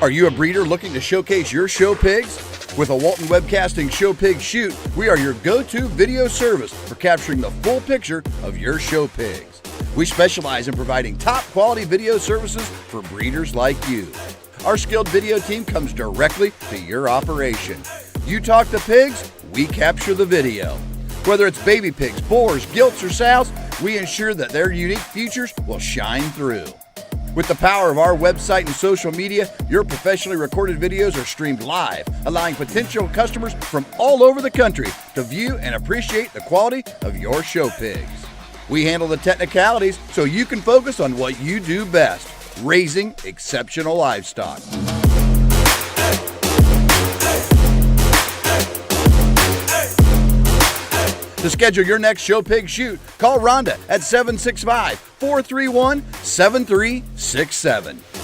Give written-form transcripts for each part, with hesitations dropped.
Are you a breeder looking to showcase your show pigs? With a Walton Webcasting Show Pig Shoot, we are your go-to video service for capturing the full picture of your show pigs. We specialize in providing top-quality video services for breeders like you. Our skilled video team comes directly to your operation. You talk the pigs, we capture the video. Whether it's baby pigs, boars, gilts, or sows, we ensure that their unique features will shine through. With the power of our website and social media, your professionally recorded videos are streamed live, allowing potential customers from all over the country to view and appreciate the quality of your show pigs. We handle the technicalities so you can focus on what you do best, raising exceptional livestock. To schedule your next show pig shoot, call Rhonda at 765-431-7367.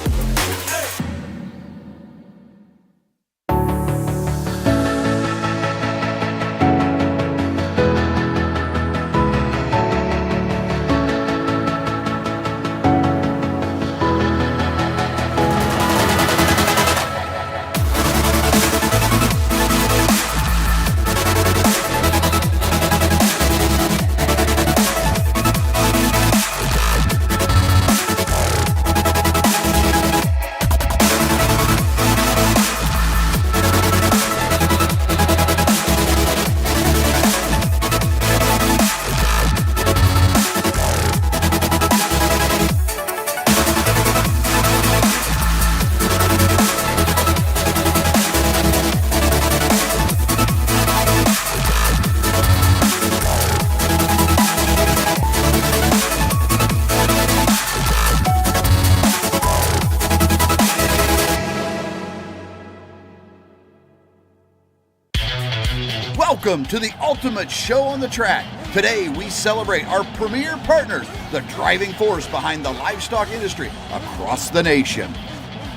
Welcome to the ultimate show on the track. Today we celebrate our premier partners, the driving force behind the livestock industry across the nation.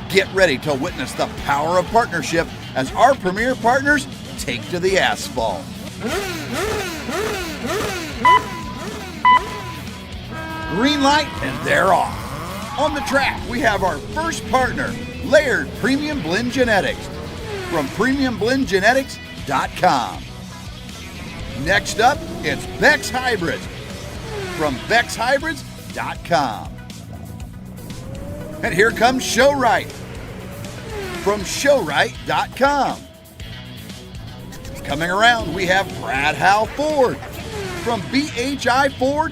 Get ready to witness the power of partnership as our premier partners take to the asphalt. Green light and they're off. On the track we have our first partner, Laird Premium Blend Genetics from premiumblendgenetics.com. Next up, it's Beck's Hybrids from beckshybrids.com. And here comes Showright from showright.com. Coming around, we have Brad Howe Ford from bhiford.com.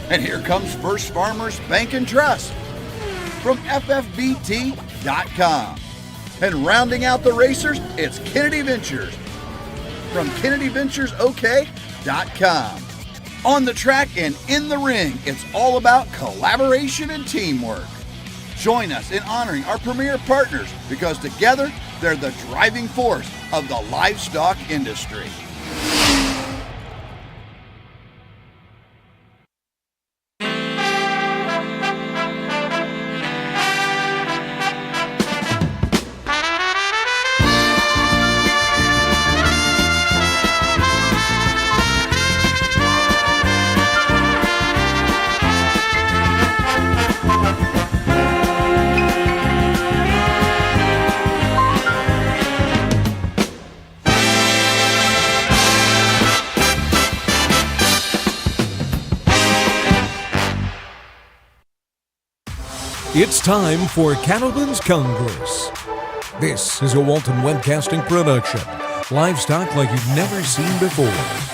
And here comes First Farmers Bank and Trust from ffbt.com. And rounding out the racers, it's Kennedy Ventures from kennedyventuresok.com. On the track and in the ring, it's all about collaboration and teamwork. Join us in honoring our premier partners because together they're the driving force of the livestock industry. It's time for Cattleman's Congress. This is a Walton Webcasting production. Livestock like you've never seen before.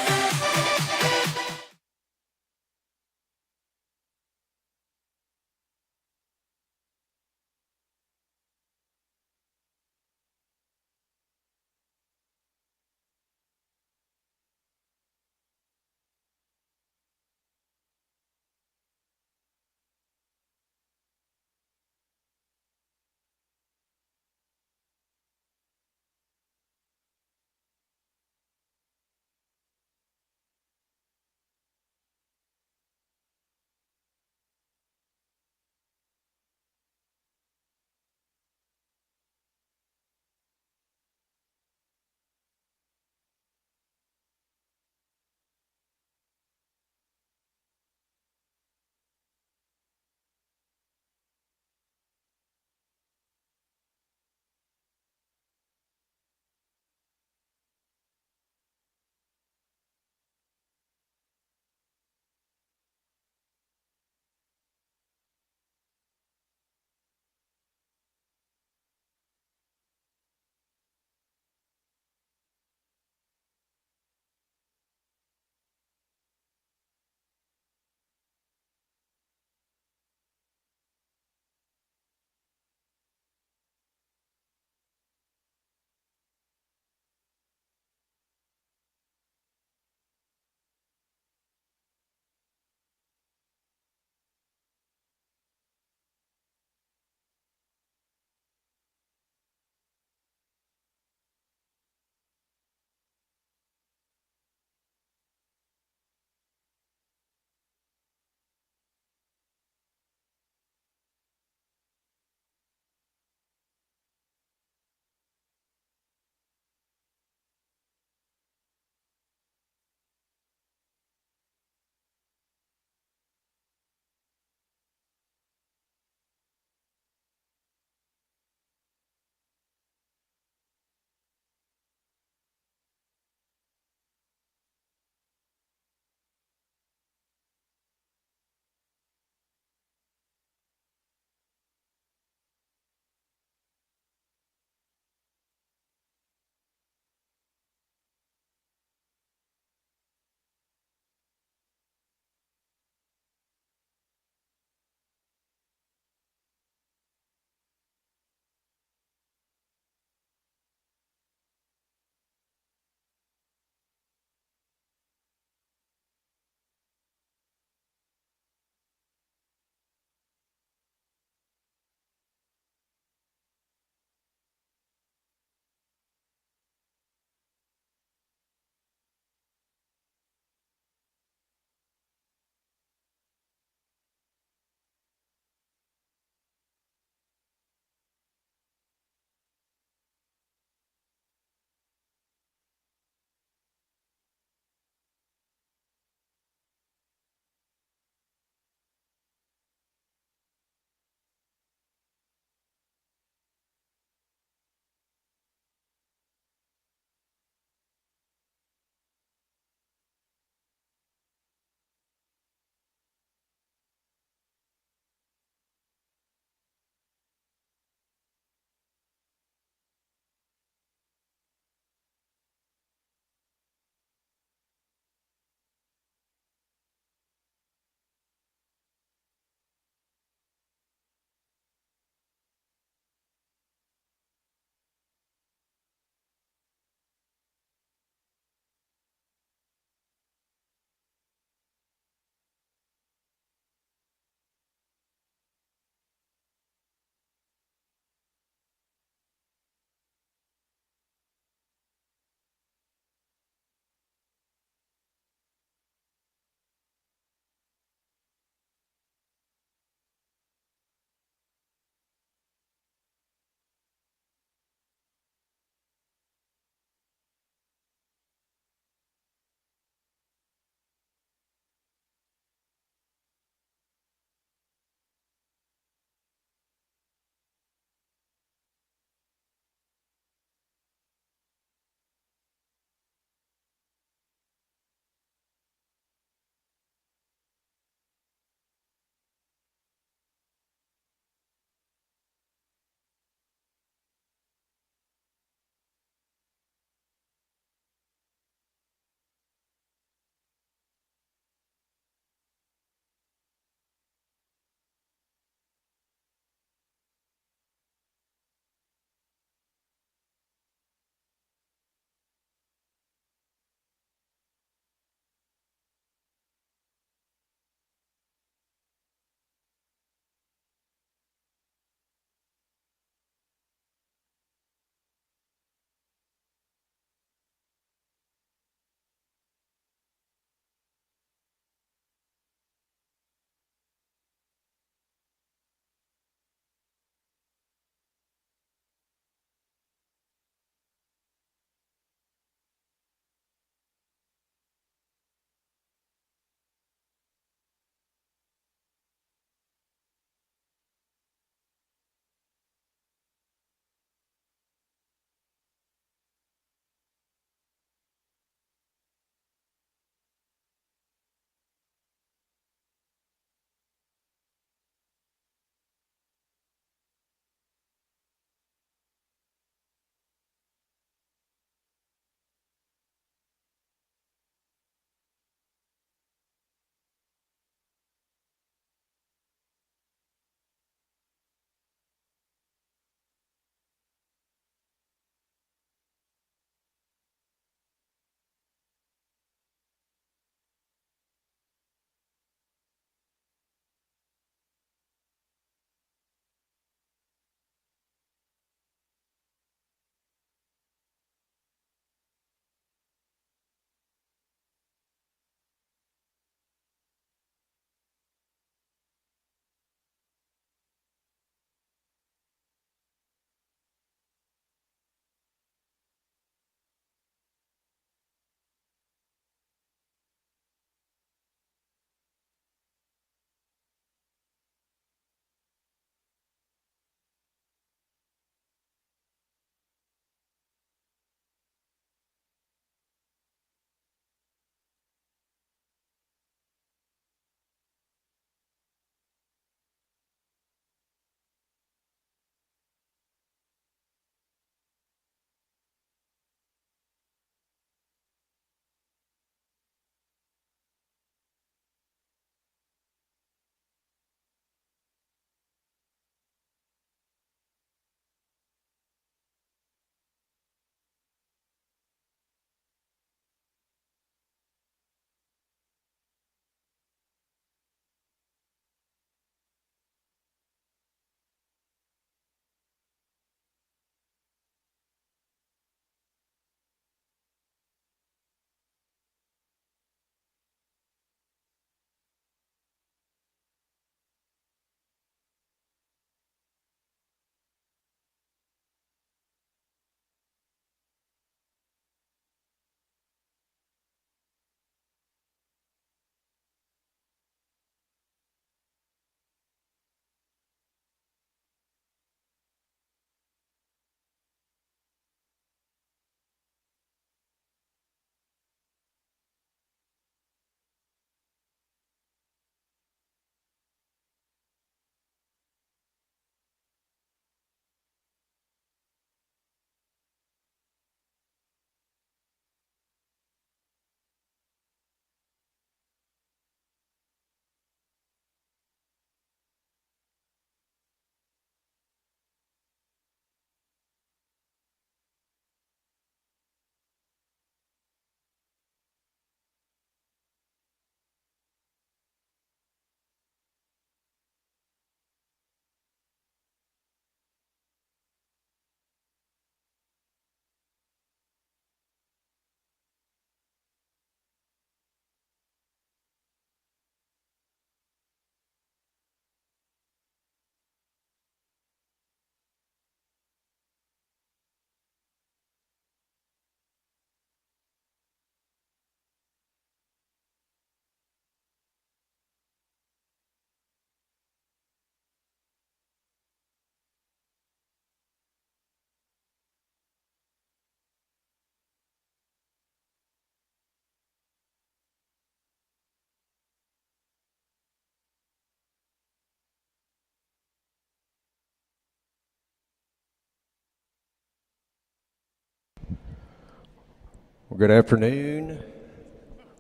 Well, good afternoon. I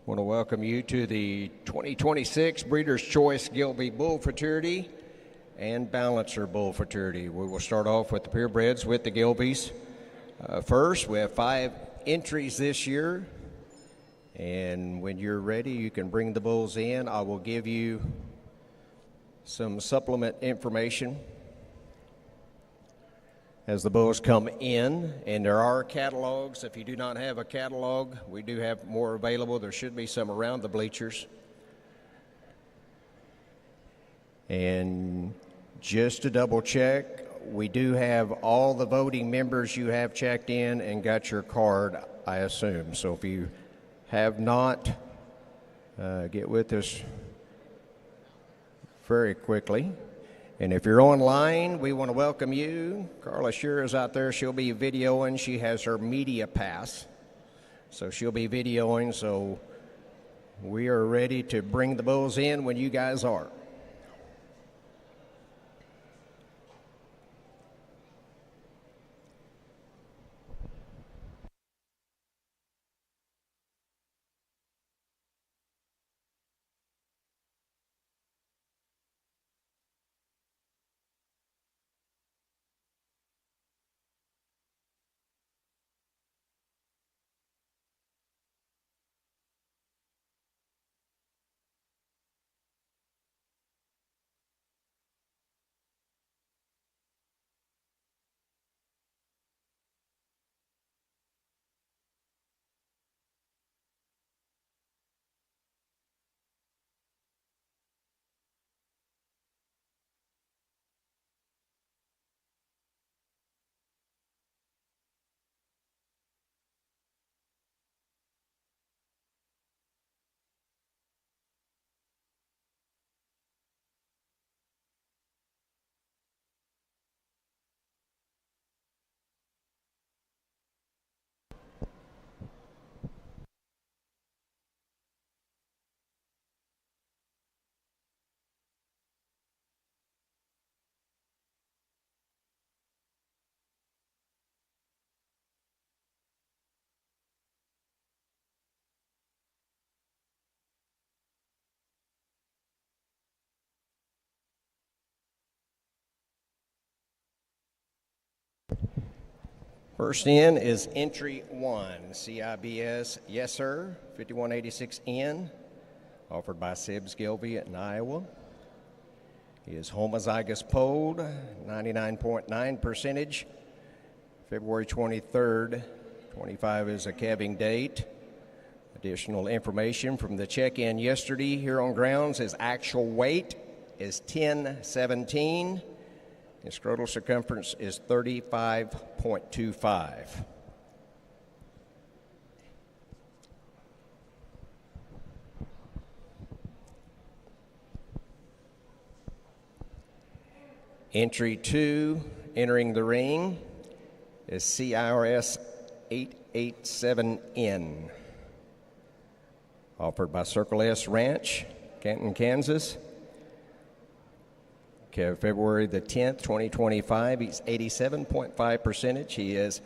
want to welcome you to the 2026 Breeders' Choice Gelbvieh Bull Futurity and Balancer Bull Futurity. We will start off with the purebreds with the Gelbviehs. First, we have 5 entries this year. And when you're ready, you can bring the bulls in. I will give you some supplement information as the bulls come in, and there are catalogs. If you do not have a catalog, we do have more available. There should be some around the bleachers. And just to double check, we do have all the voting members you have checked in and got your card, I assume. So if you have not, get with us very quickly. And if you're online, we want to welcome you. Carla Shearer is out there. She'll be videoing. She has her media pass. So she'll be videoing. So we are ready to bring the bulls in when you guys are. First in is entry 1, CIBS Yes Sir, 5186N, offered by Sibbs Gelbvieh in Iowa. He is homozygous polled, 99.9 percentage. February 23rd, 25 is a calving date. Additional information from the check-in yesterday here on grounds. His actual weight is 1017. His scrotal circumference is 35.25. Entry 2, entering the ring, is CIRS 887N, offered by Circle S Ranch, Canton, Kansas. Okay, February the 10th, 2025, he's 87.5 percentage. He is,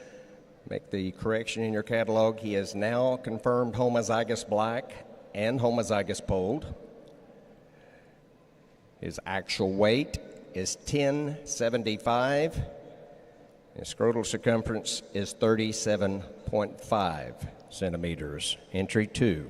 make the correction in your catalog, he is now confirmed homozygous black and homozygous polled. His actual weight is 1075. His scrotal circumference is 37.5 centimeters. Entry 2.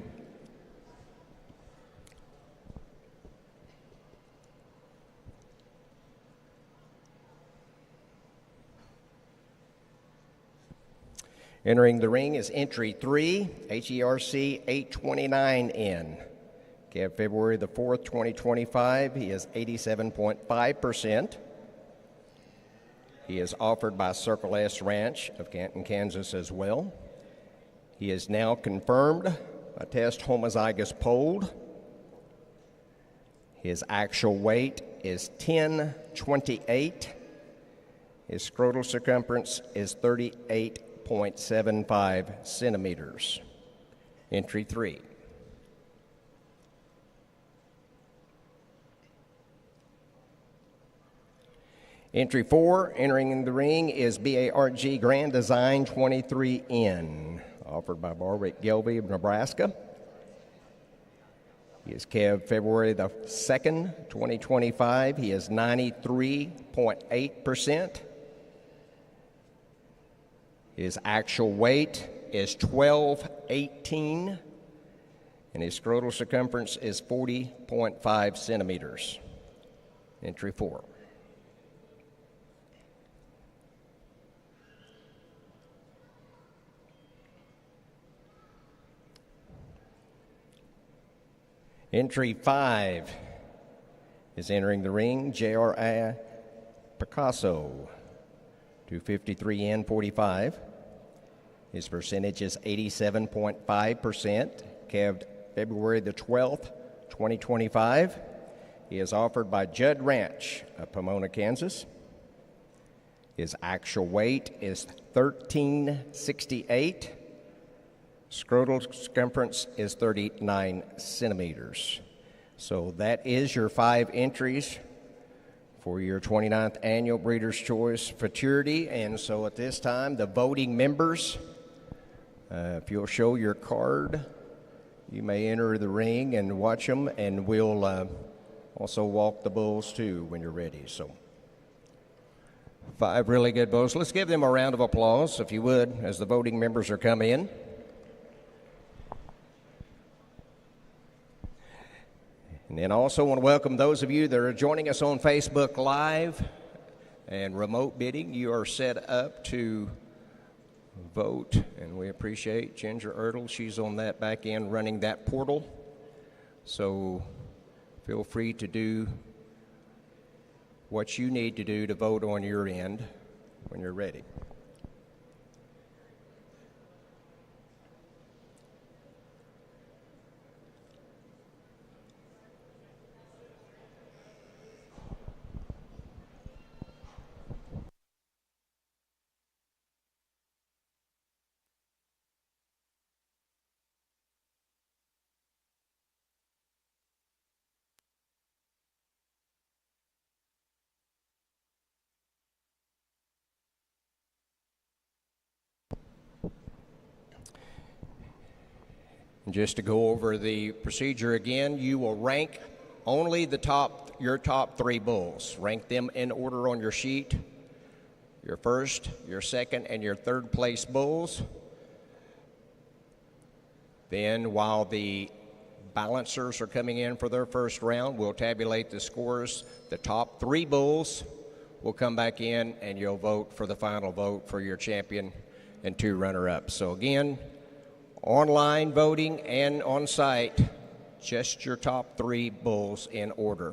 Entering the ring is entry 3, HERC 829N. Okay, February the 4th, 2025, he is 87.5%. He is offered by Circle S Ranch of Canton, Kansas as well. He is now confirmed by test homozygous polled. His actual weight is 1028. His scrotal circumference is 38.75 centimeters. Entry 3. Entry 4, entering in the ring, is BARG Grand Design 23N, offered by Barwick Gelbvieh of Nebraska. He is calved February the 2nd, 2025. He is 93.8%. His actual weight is 1218, and his scrotal circumference is 40.5 centimeters. Entry 4. Entry 5 is entering the ring, J.R.A. Picasso, 253 N 45. His percentage is 87.5%, calved February the 12th, 2025. He is offered by Judd Ranch of Pomona, Kansas. His actual weight is 1368. Scrotal circumference is 39 centimeters. So that is your 5 entries for your 29th Annual Breeders' Choice Futurity. And so at this time, the voting members, if you'll show your card, you may enter the ring and watch them, and we'll also walk the bulls too when you're ready. So 5 really good bulls. Let's give them a round of applause, if you would, as the voting members are coming in. And then I also want to welcome those of you that are joining us on Facebook Live and remote bidding. You are set up to vote, and we appreciate Ginger Ertl. She's on that back end running that portal. So feel free to do what you need to do to vote on your end when you're ready. Just to go over the procedure again, you will rank only your top 3 bulls. Rank them in order on your sheet. Your first, your second, and your third place bulls. Then while the balancers are coming in for their first round, we'll tabulate the scores. The top 3 bulls will come back in, and you'll vote for the final vote for your champion and 2 runner-ups. So again, online voting and on site, just your top 3 bulls in order.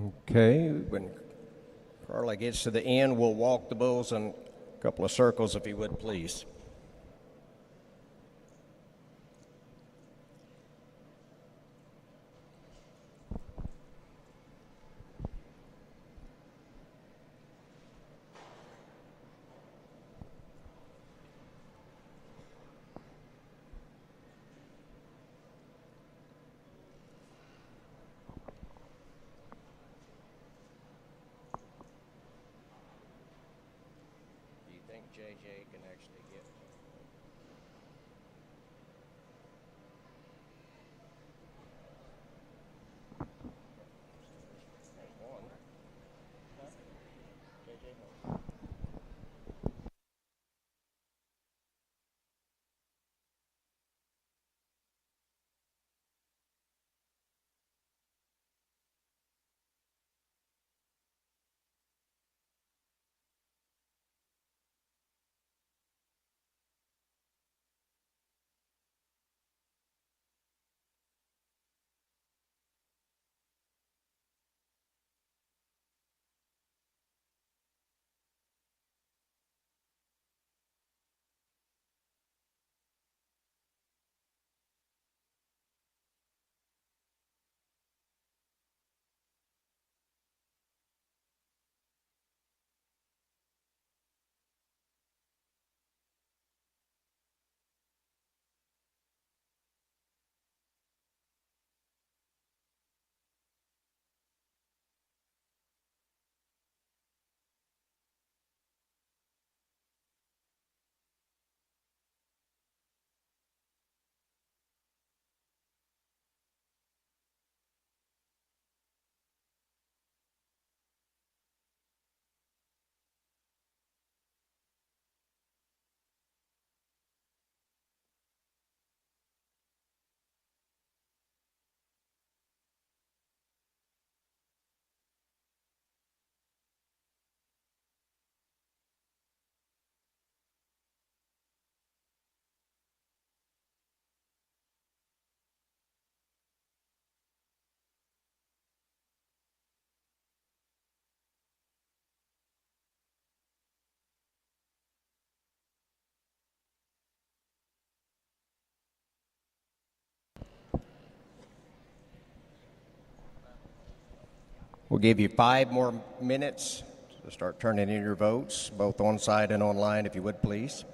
Okay, when Carla gets to the end, we'll walk the bulls in a couple of circles, if you would, please. Do you think JJ can actually get? There's one. JJ. We'll give you 5 more minutes to start turning in your votes, both on site and online, if you would, please.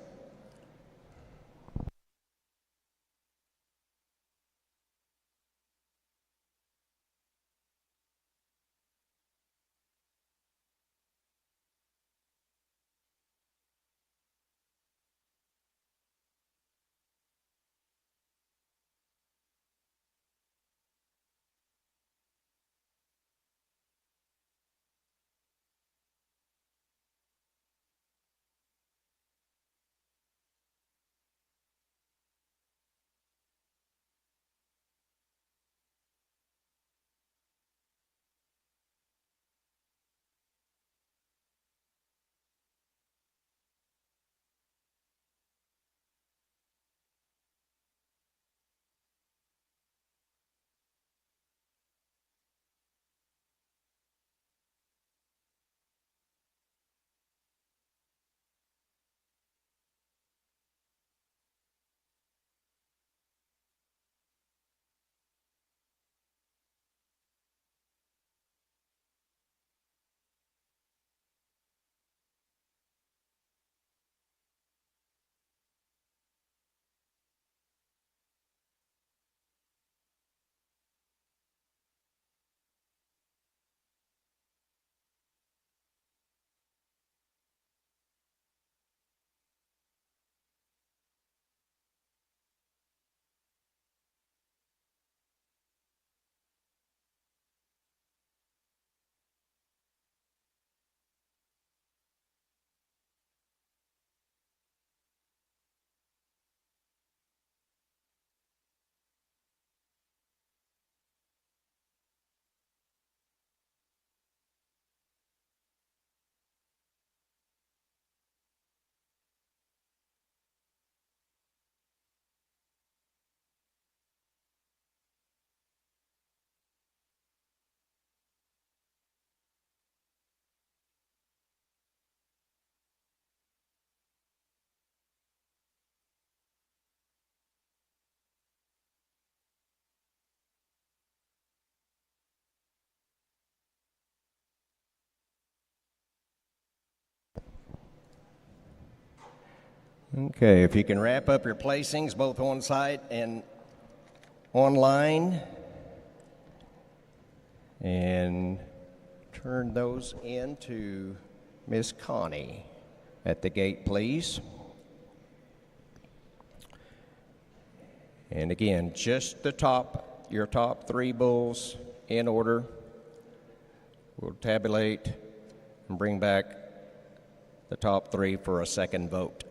Okay, if you can wrap up your placings both on site and online, and turn those in to Miss Connie at the gate, please. And again, just your top 3 bulls in order. We'll tabulate and bring back the top 3 for a second vote.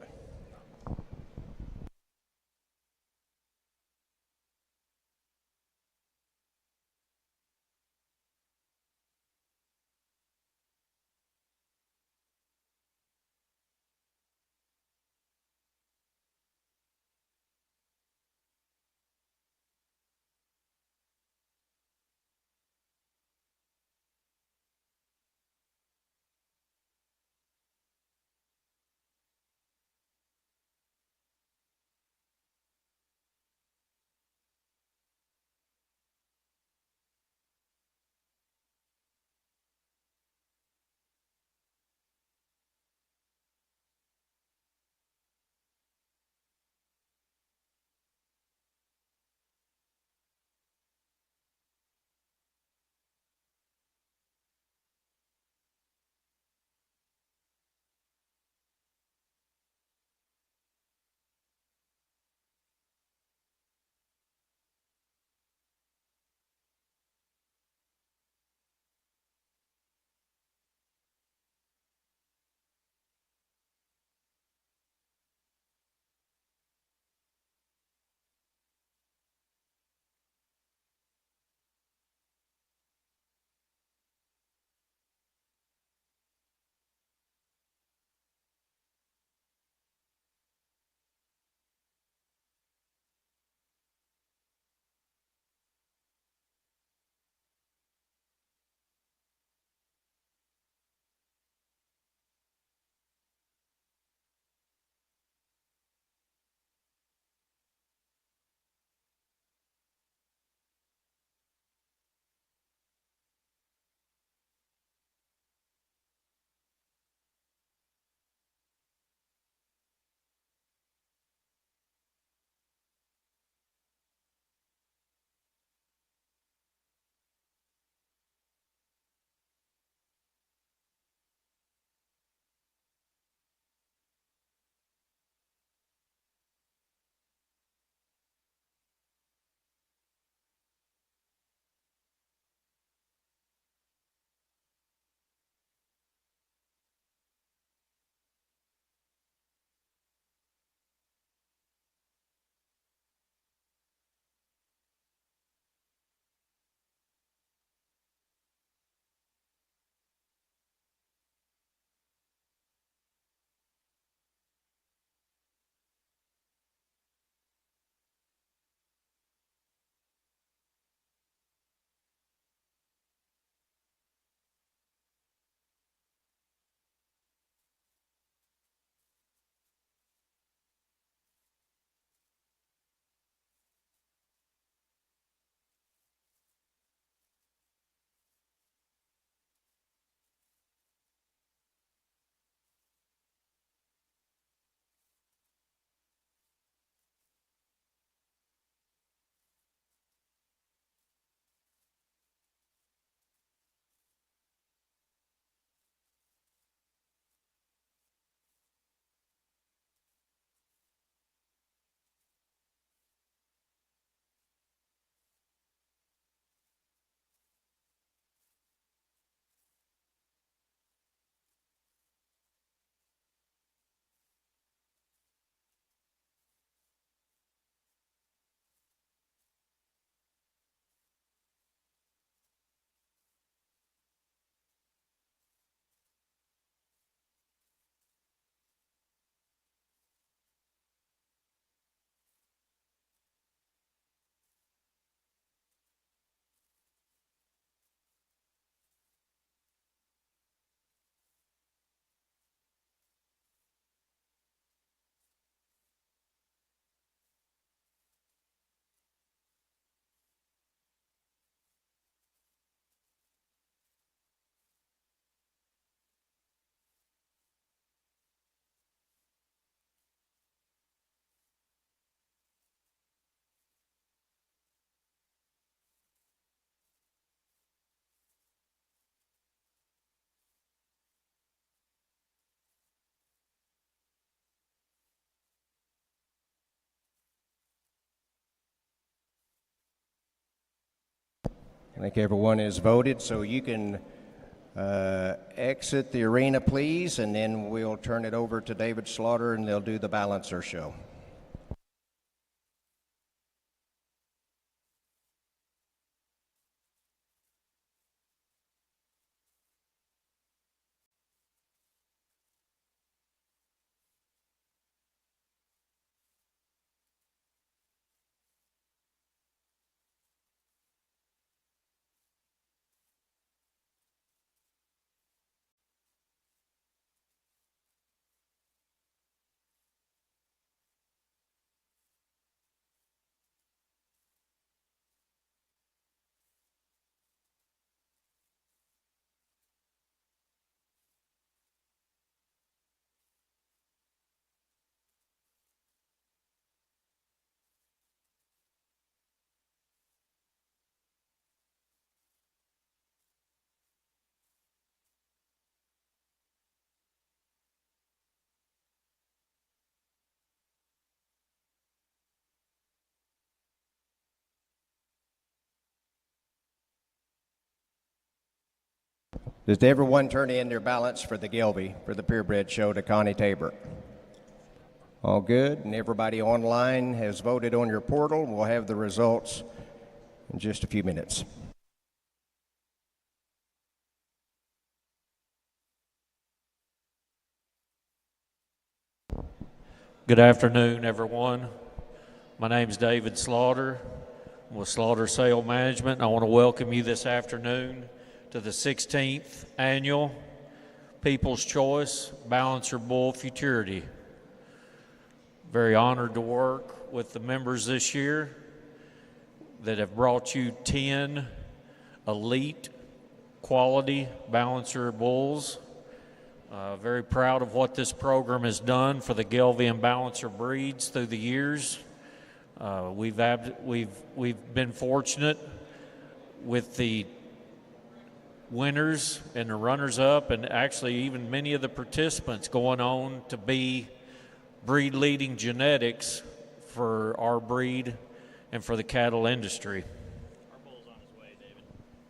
I think everyone has voted, so you can exit the arena, please, and then we'll turn it over to David Slaughter, and they'll do the balancer show. Does everyone turn in their ballots for the Gelbvieh, for the purebred show to Connie Tabor? All good, and everybody online has voted on your portal. We'll have the results in just a few minutes. Good afternoon, everyone. My name is David Slaughter. I'm with Slaughter Sale Management. I want to welcome you this afternoon to the 16th Annual People's Choice Balancer Bull Futurity. Very honored to work with the members this year that have brought you 10 elite quality balancer bulls. Very proud of what this program has done for the Gelbvieh and balancer breeds through the years. We've been fortunate with the winners and the runners-up, and actually even many of the participants going on to be breed-leading genetics for our breed and for the cattle industry. Our bull's on his way, David.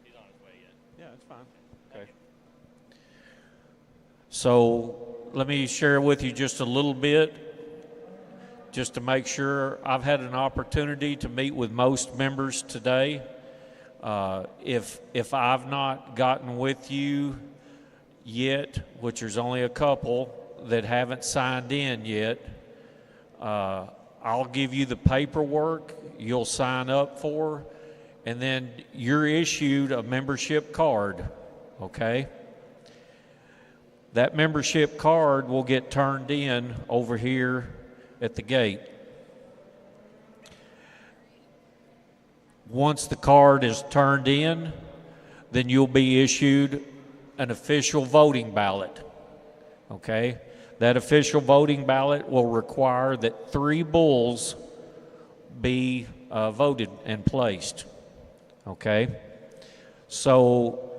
He's on his way yet. Yeah, that's fine. Okay. So let me share with you just a little bit, just to make sure. I've had an opportunity to meet with most members today. If I've not gotten with you yet, which there's only a couple that haven't signed in yet, I'll give you the paperwork you'll sign up for, and then you're issued a membership card, okay? That membership card will get turned in over here at the gate. Once the card is turned in, then you'll be issued an official voting ballot, okay? That official voting ballot will require that 3 bulls be voted and placed, okay? So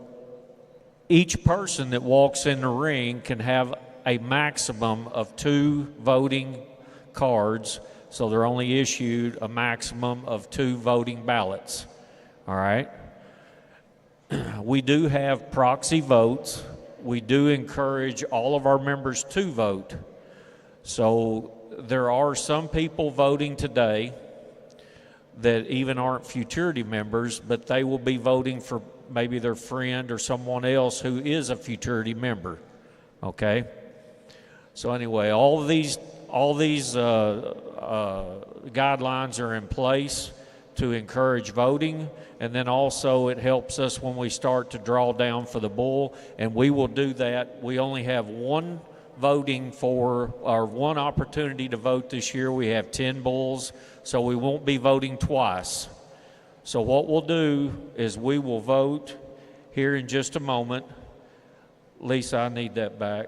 each person that walks in the ring can have a maximum of 2 voting cards, so they're only issued a maximum of 2 voting ballots, all right? We do have proxy votes. We do encourage all of our members to vote. So there are some people voting today that even aren't Futurity members, but they will be voting for maybe their friend or someone else who is a Futurity member, okay? So anyway, all these guidelines are in place to encourage voting, and then also it helps us when we start to draw down for the bull, and we will do that. We only have one opportunity to vote this year. We have 10 bulls, so we won't be voting twice. So what we'll do is we will vote here in just a moment. Lisa, I need that back,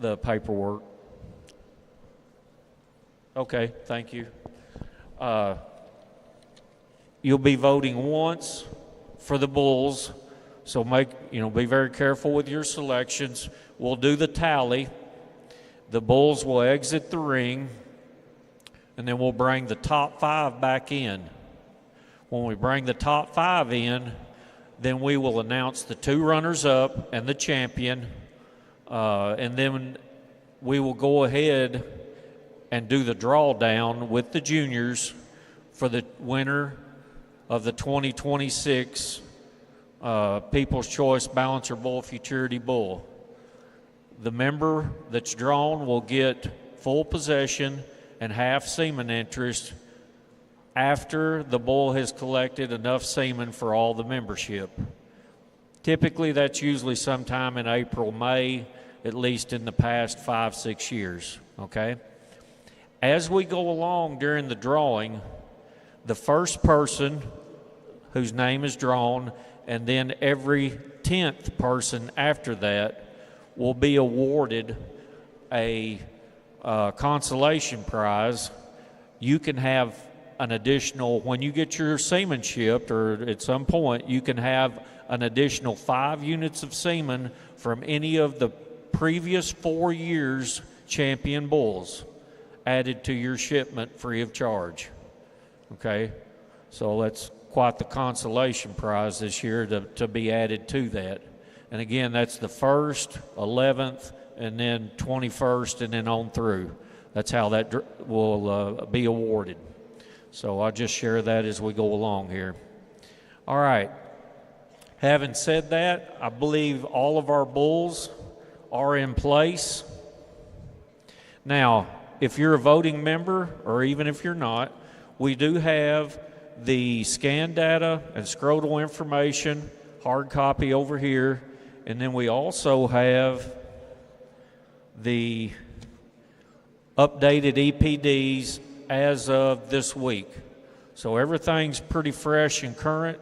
the paperwork. Okay, thank you. You'll be voting once for the bulls, so be very careful with your selections. We'll do the tally. The bulls will exit the ring, and then we'll bring the top 5 back in. When we bring the top 5 in, Then we will announce the 2 runners-up and the champion, and then we will go ahead and do the drawdown with the juniors for the winner of the 2026 People's Choice Balancer Bull Futurity Bull. The member that's drawn will get full possession and half semen interest after the bull has collected enough semen for all the membership. Typically, that's usually sometime in April, May, at least in the past 5-6 years, okay? As we go along during the drawing, the first person whose name is drawn, and then every 10th person after that will be awarded a consolation prize. You can have an additional, when you get your semen shipped, or at some point, you can have an additional 5 units of semen from any of the previous 4 years' champion bulls added to your shipment free of charge. Okay, so that's quite the consolation prize this year to be added to that. And again, that's the 1st, 11th, and then 21st, and then on through. That's how that will be awarded. So I'll just share that as we go along here. All right. Having said that, I believe all of our bulls are in place. Now, if you're a voting member, or even if you're not, we do have the scan data and scrotal information, hard copy over here, and then we also have the updated EPDs as of this week. So everything's pretty fresh and current,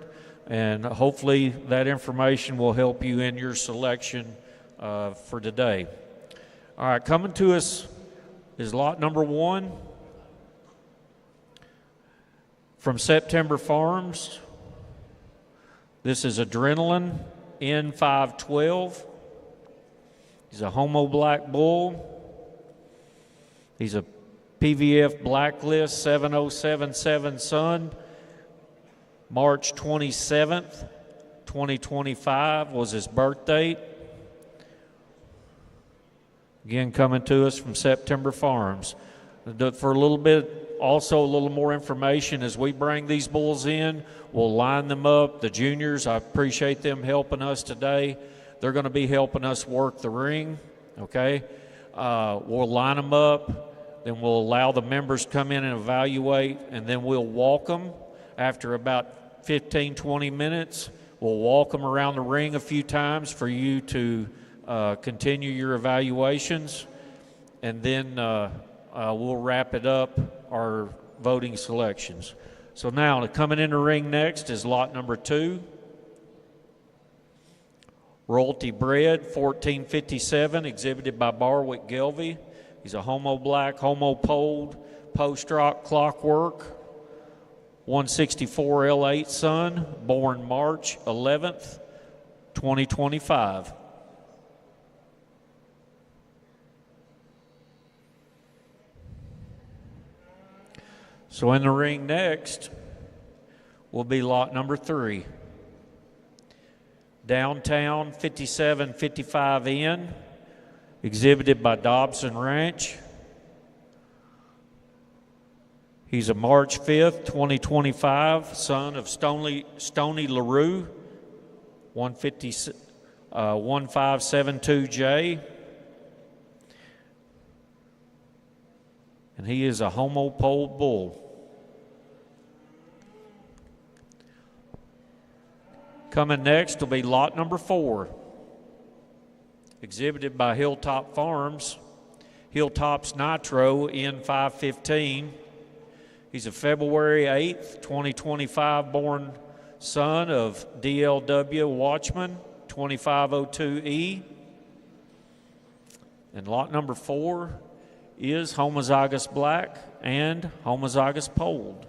and hopefully that information will help you in your selection for today. All right, coming to us is lot number 1 from September Farms. This is Adrenaline N512. He's a Homo Black Bull. He's a PVF Blacklist 7077 son. March 27th, 2025 was his birth date. Again, coming to us from September Farms. For a little bit, also a little more information as we bring these bulls in, we'll line them up. The juniors, I appreciate them helping us today. They're going to be helping us work the ring, okay? We'll line them up. Then we'll allow the members to come in and evaluate, and then we'll walk them. After about 15, 20 minutes, we'll walk them around the ring a few times for you to continue your evaluations, and then we'll wrap it up, our voting selections. So now, coming in the ring next is lot number 2. Royalty Bred, 1457, exhibited by Barwick Gelbvieh. He's a Homo Black, Homo Polled, Post-Rock Clockwork, 164 L8 son, born March 11th, 2025. So in the ring next will be lot number 3. Downtown 5755N, exhibited by Dobson Ranch. He's a March 5th, 2025, son of Stony LaRue, 1572J. And he is a Homo Polled bull. Coming next will be lot number 4, exhibited by Hilltop Farms. Hilltop's Nitro N515. He's a February 8th, 2025 born son of DLW Watchman, 2502E. And lot number 4 is homozygous black and homozygous polled.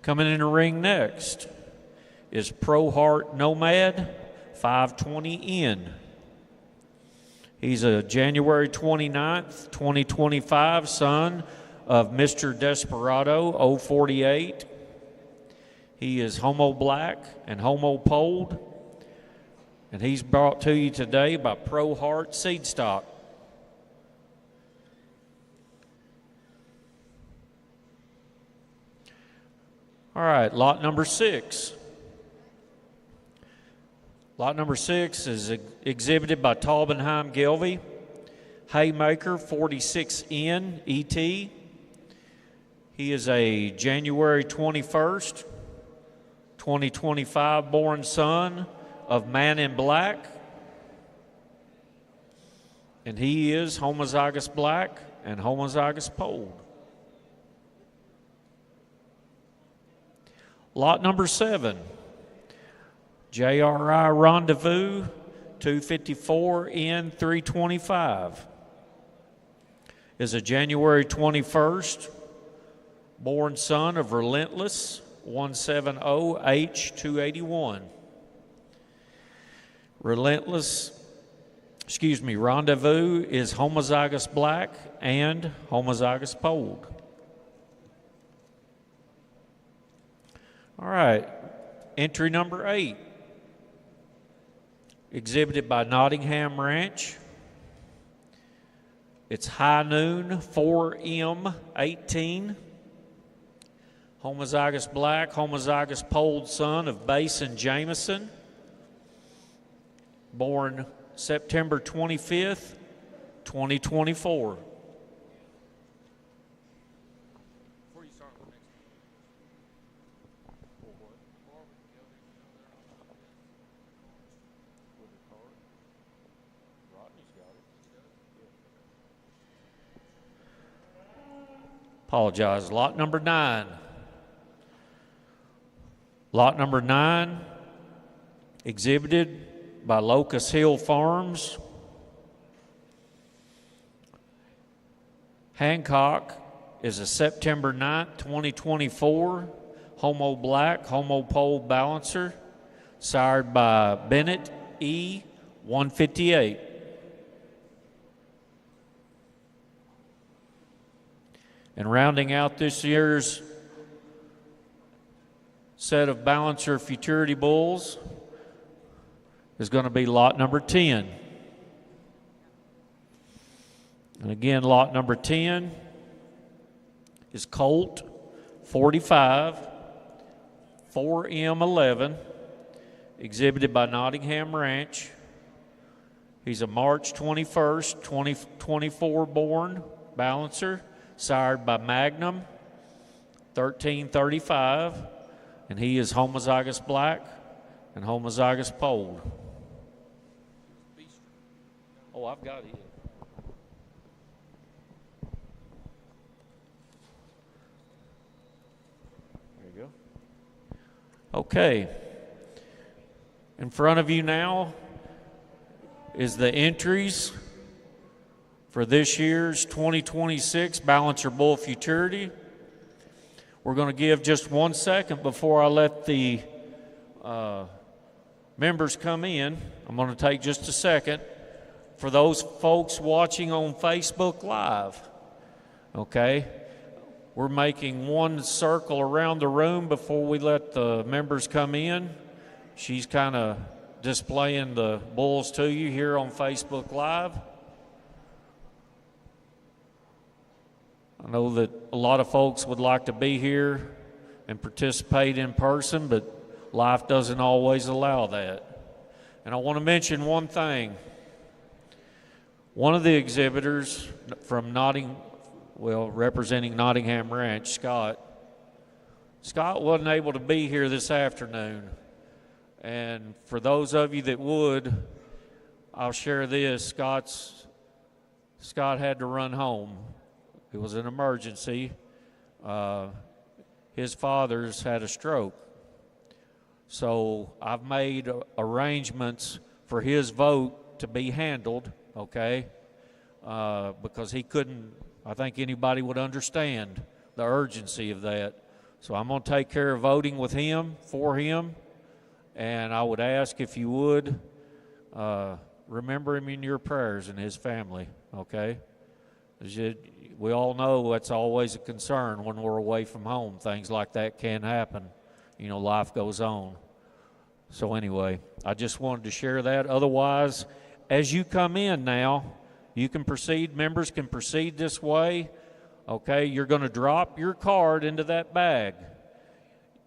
Coming in the ring next is Pro Heart Nomad 520N. He's a January 29th, 2025 son of Mr. Desperado 048. He is homo black and homo polled, and he's brought to you today by Pro Heart Seed Stock. All right, lot number 6. Lot number 6 is exhibited by Taubenheim Gelbvieh, Haymaker 46N ET. He is a January 21st, 2025 born son of Man in Black, and he is homozygous black and homozygous polled. Lot number 7, JRI Rendezvous 254N 325, is a January 21st born son of Relentless 170H281. Rendezvous is homozygous black and homozygous polled. All right, entry number 8, exhibited by Nottingham Ranch. It's High Noon 4M18, homozygous black, homozygous polled son of Basin Jameson, born September 25th, 2024. Apologize. Lot number 9. Lot number 9, exhibited by Locust Hill Farms. Hancock is a September 9th, 2024 homo black, homo pole balancer, sired by Bennett E. 158. And rounding out this year's set of Balancer Futurity bulls is going to be lot number 10. And again, lot number 10 is Colt 45 4M11, exhibited by Nottingham Ranch. He's a March 21st, 2024 born balancer, sired by Magnum 1335, and he is homozygous black and homozygous polled. Oh, I've got it. There you go. Okay. In front of you now is the entries for this year's 2026 Balancer Bull Futurity. We're going to give just 1 second before I let the members come in. I'm going to take just a second for those folks watching on Facebook Live. Okay? We're making one circle around the room before we let the members come in. She's kind of displaying the bulls to you here on Facebook Live. I know that a lot of folks would like to be here and participate in person, but life doesn't always allow that. And I want to mention one thing. One of the exhibitors from representing Nottingham Ranch, Scott wasn't able to be here this afternoon. And for those of you that would, I'll share this. Scott had to run home. It was an emergency. His father's had a stroke. So I've made arrangements for his vote to be handled, okay? Because he couldn't, I think anybody would understand the urgency of that. So I'm going to take care of voting with him, for him, and I would ask if you would remember him in your prayers and his family, okay? We all know that's always a concern when we're away from home. Things like that can happen. You know, life goes on. So anyway, I just wanted to share that. Otherwise, as you come in now, you can proceed. Members can proceed this way. Okay, you're going to drop your card into that bag.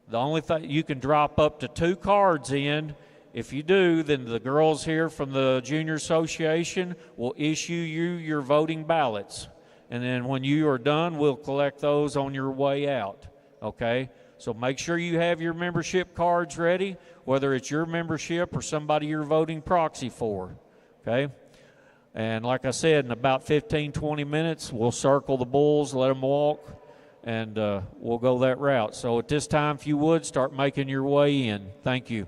The only thing, you can drop up to 2 cards in. If you do, then the girls here from the Junior Association will issue you your voting ballots. And then when you are done, we'll collect those on your way out. Okay? So make sure you have your membership cards ready, whether it's your membership or somebody you're voting proxy for. Okay? And like I said, in about 15, 20 minutes, we'll circle the bulls, let them walk, and we'll go that route. So at this time, if you would, start making your way in. Thank you.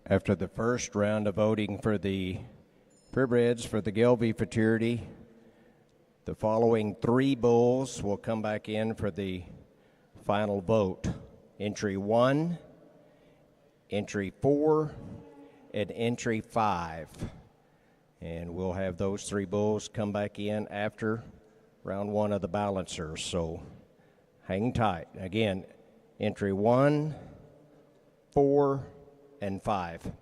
After the first round of voting for the purebreds for the Gelbvieh Futurity, the following 3 bulls will come back in for the final vote. Entry 1, Entry 4, and Entry 5. And we'll have those 3 bulls come back in after round one of the balancers. So hang tight. Again, entry 1, 4, and 5.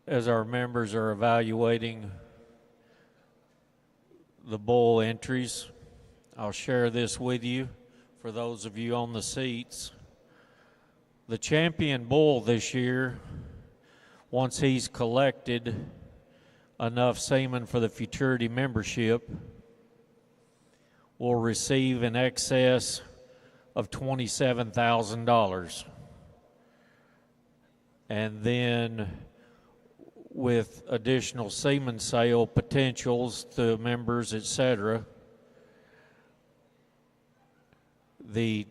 As our members are evaluating the bull entries, I'll share this with you for those of you on the seats. The champion bull this year, once he's collected enough semen for the Futurity membership, will receive in excess of $27,000. And then with additional semen sale potentials to members, etc., the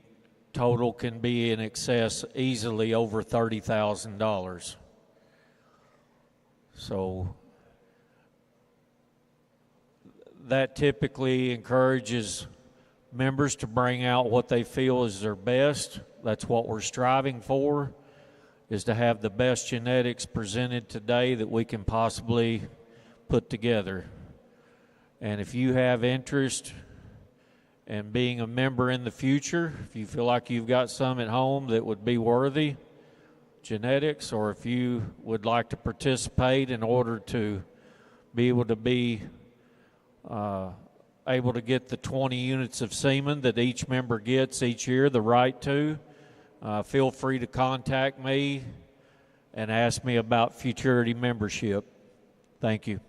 total can be in excess easily over $30,000. So that typically encourages members to bring out what they feel is their best. That's what we're striving for, is to have the best genetics presented today that we can possibly put together. And if you have interest in being a member in the future, if you feel like you've got some at home that would be worthy genetics, or if you would like to participate in order to be able to get the 20 units of semen that each member gets each year, the right to, feel free to contact me and ask me about Futurity membership. Thank you.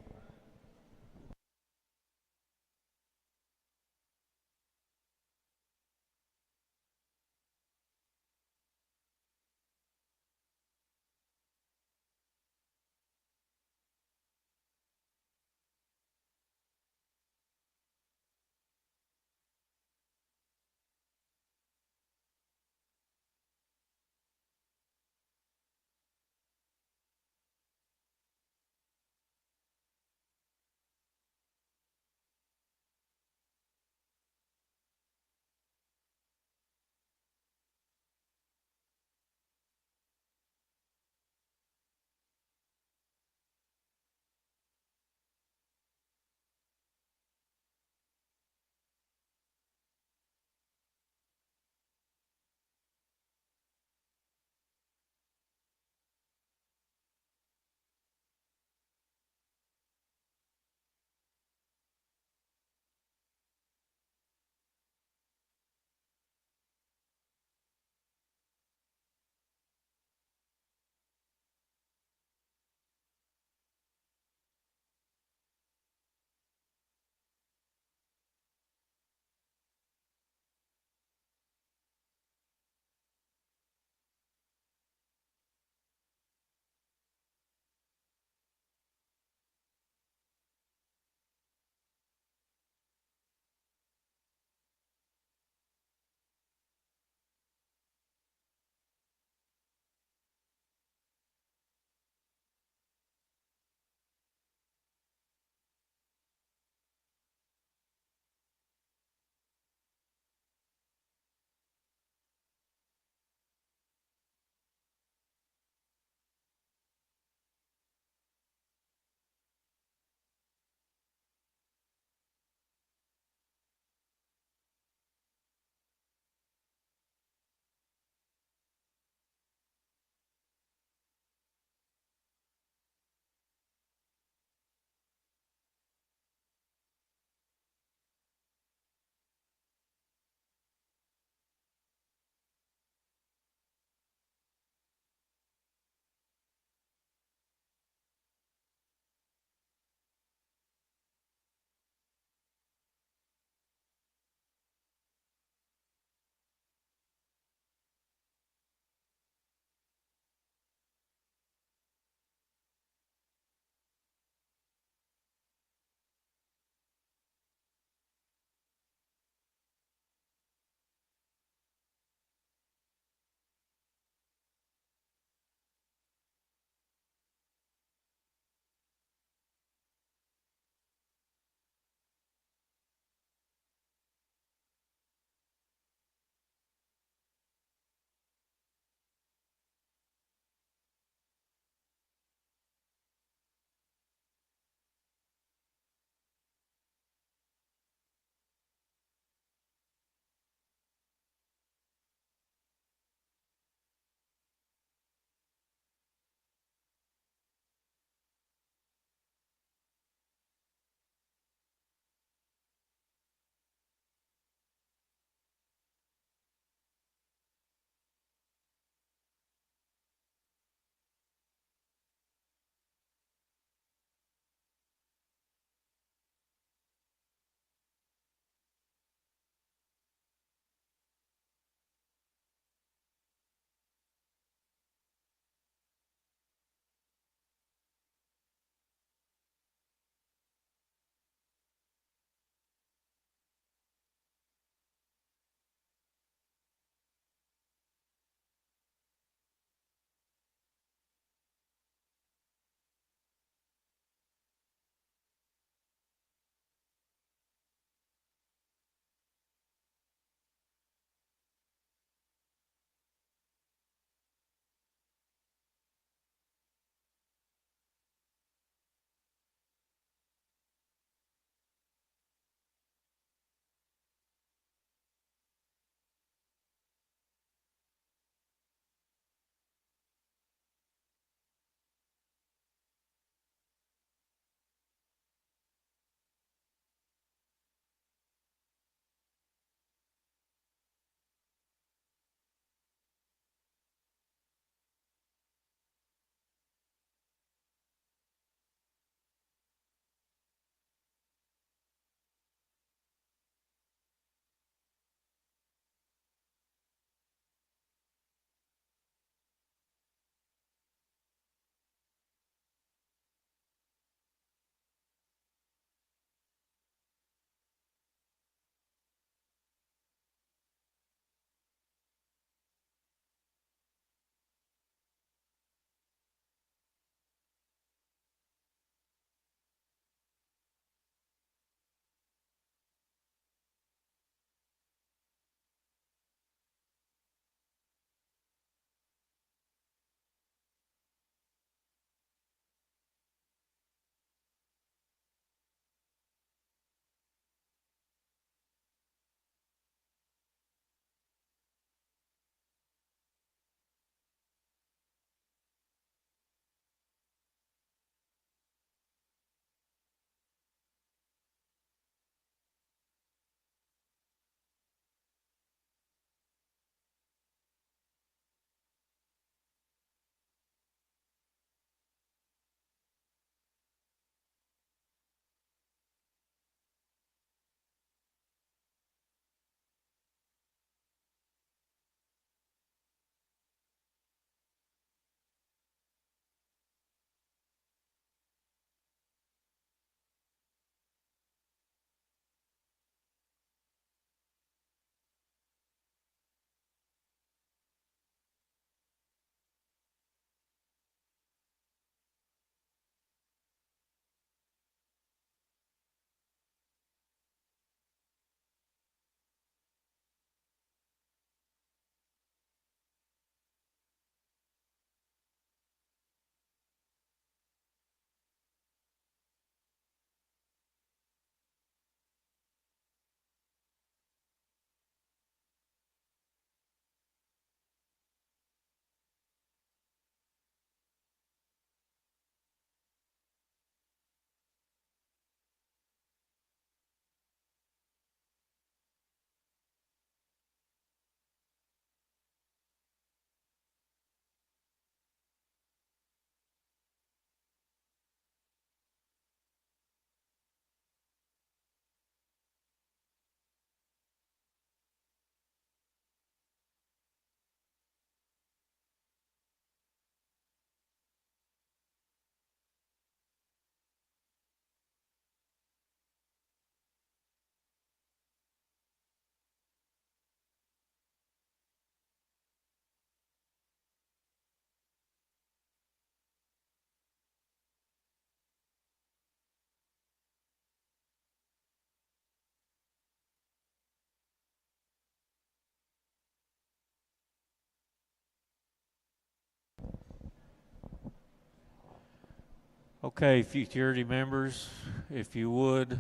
Okay, Futurity members, if you would,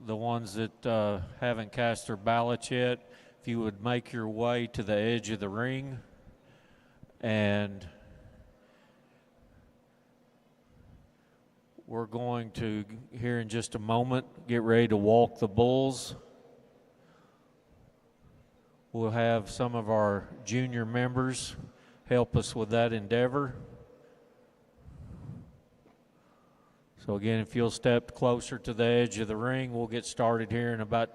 the ones that haven't cast their ballots yet, if you would make your way to the edge of the ring, and we're going to, here in just a moment, get ready to walk the bulls. We'll have some of our junior members help us with that endeavor. So again, if you'll step closer to the edge of the ring, we'll get started here in about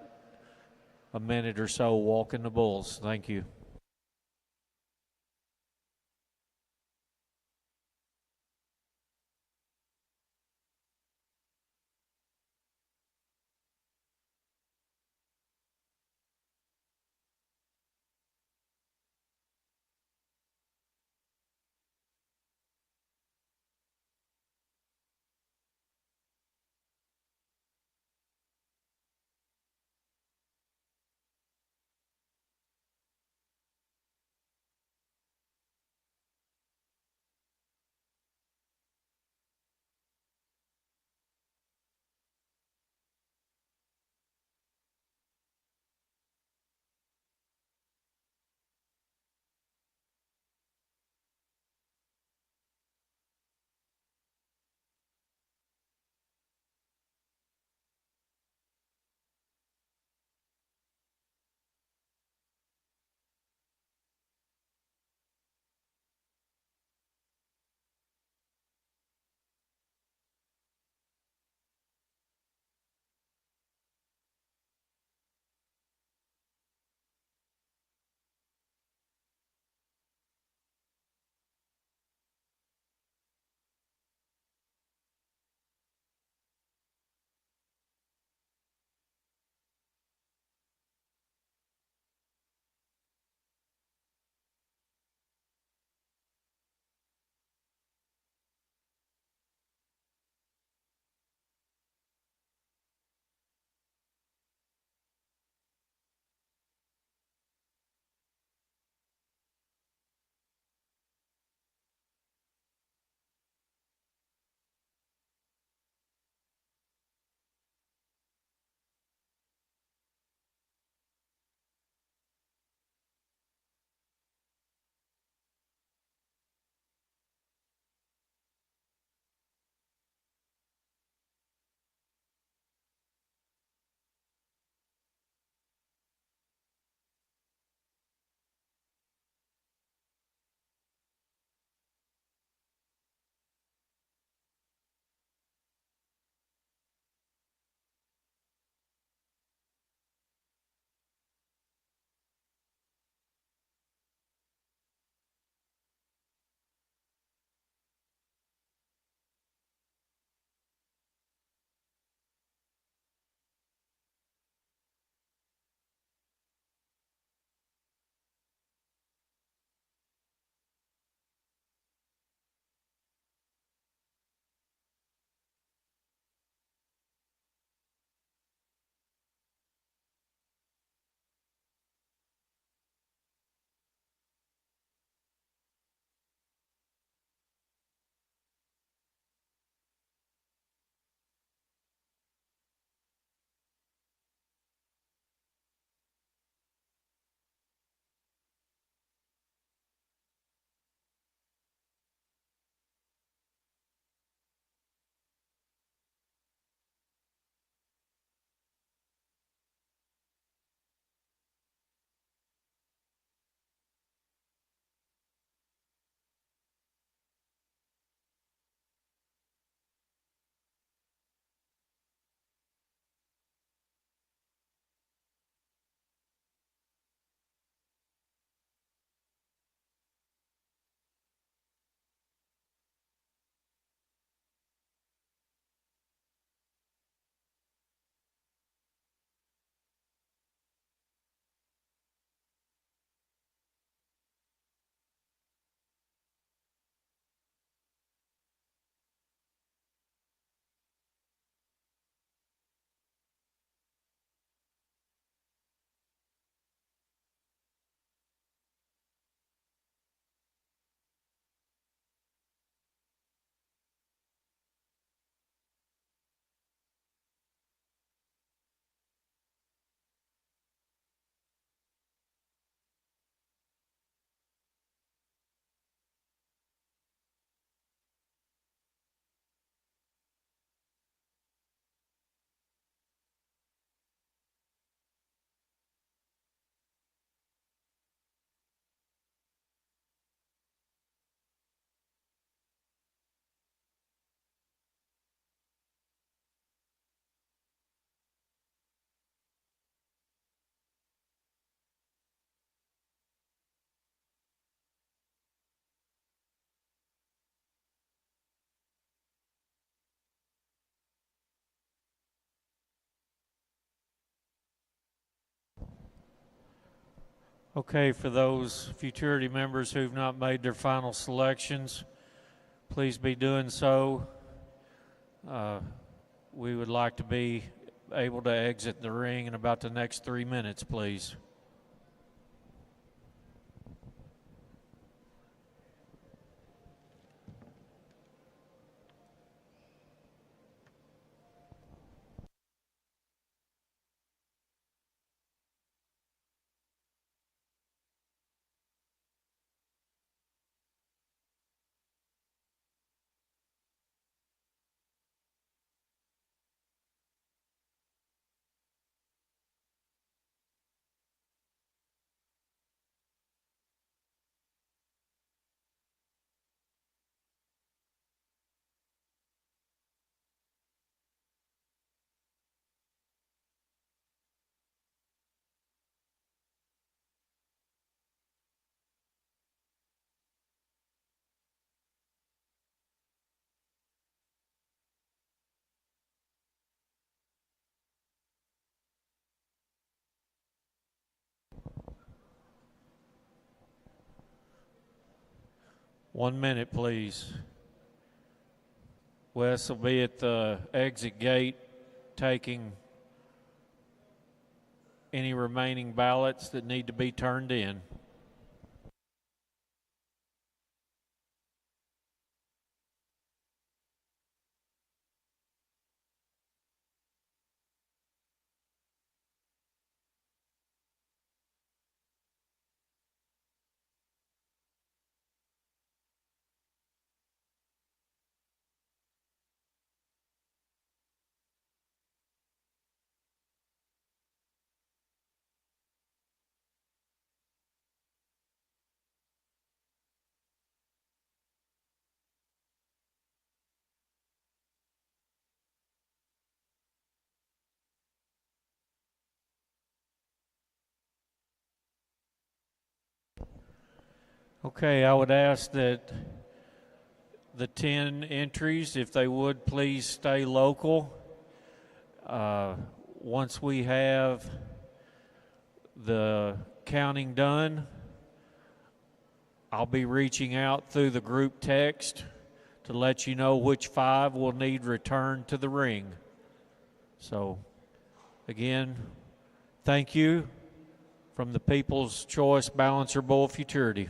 a minute or so walking the bulls. Thank you. Okay, for those Futurity members who've not made their final selections, please be doing so. We would like to be able to exit the ring in about the next 3 minutes, please. One minute, please. Wes will be at the exit gate taking any remaining ballots that need to be turned in. Okay, I would ask that the 10 entries, if they would please stay local. Once we have the counting done, I'll be reaching out through the group text to let you know which 5 will need returned to the ring. So, again, thank you from the People's Choice Balancer Bull Futurity.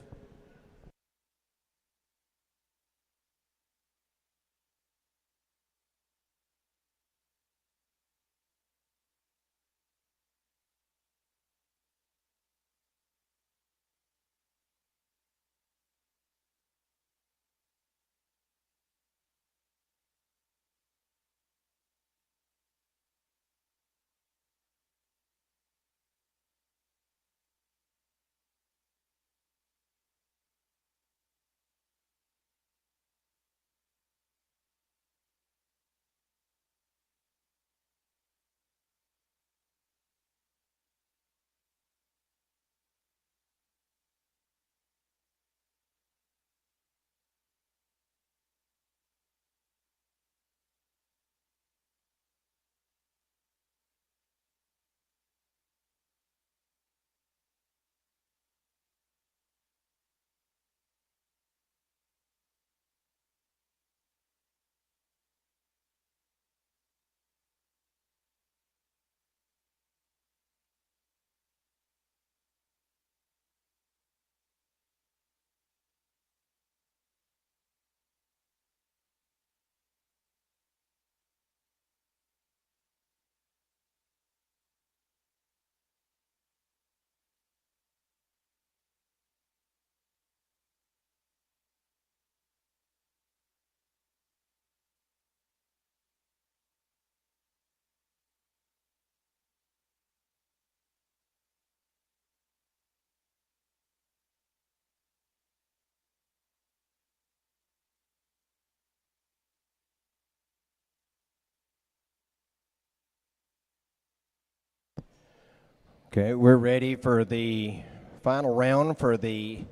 Okay, we're ready for the final round for the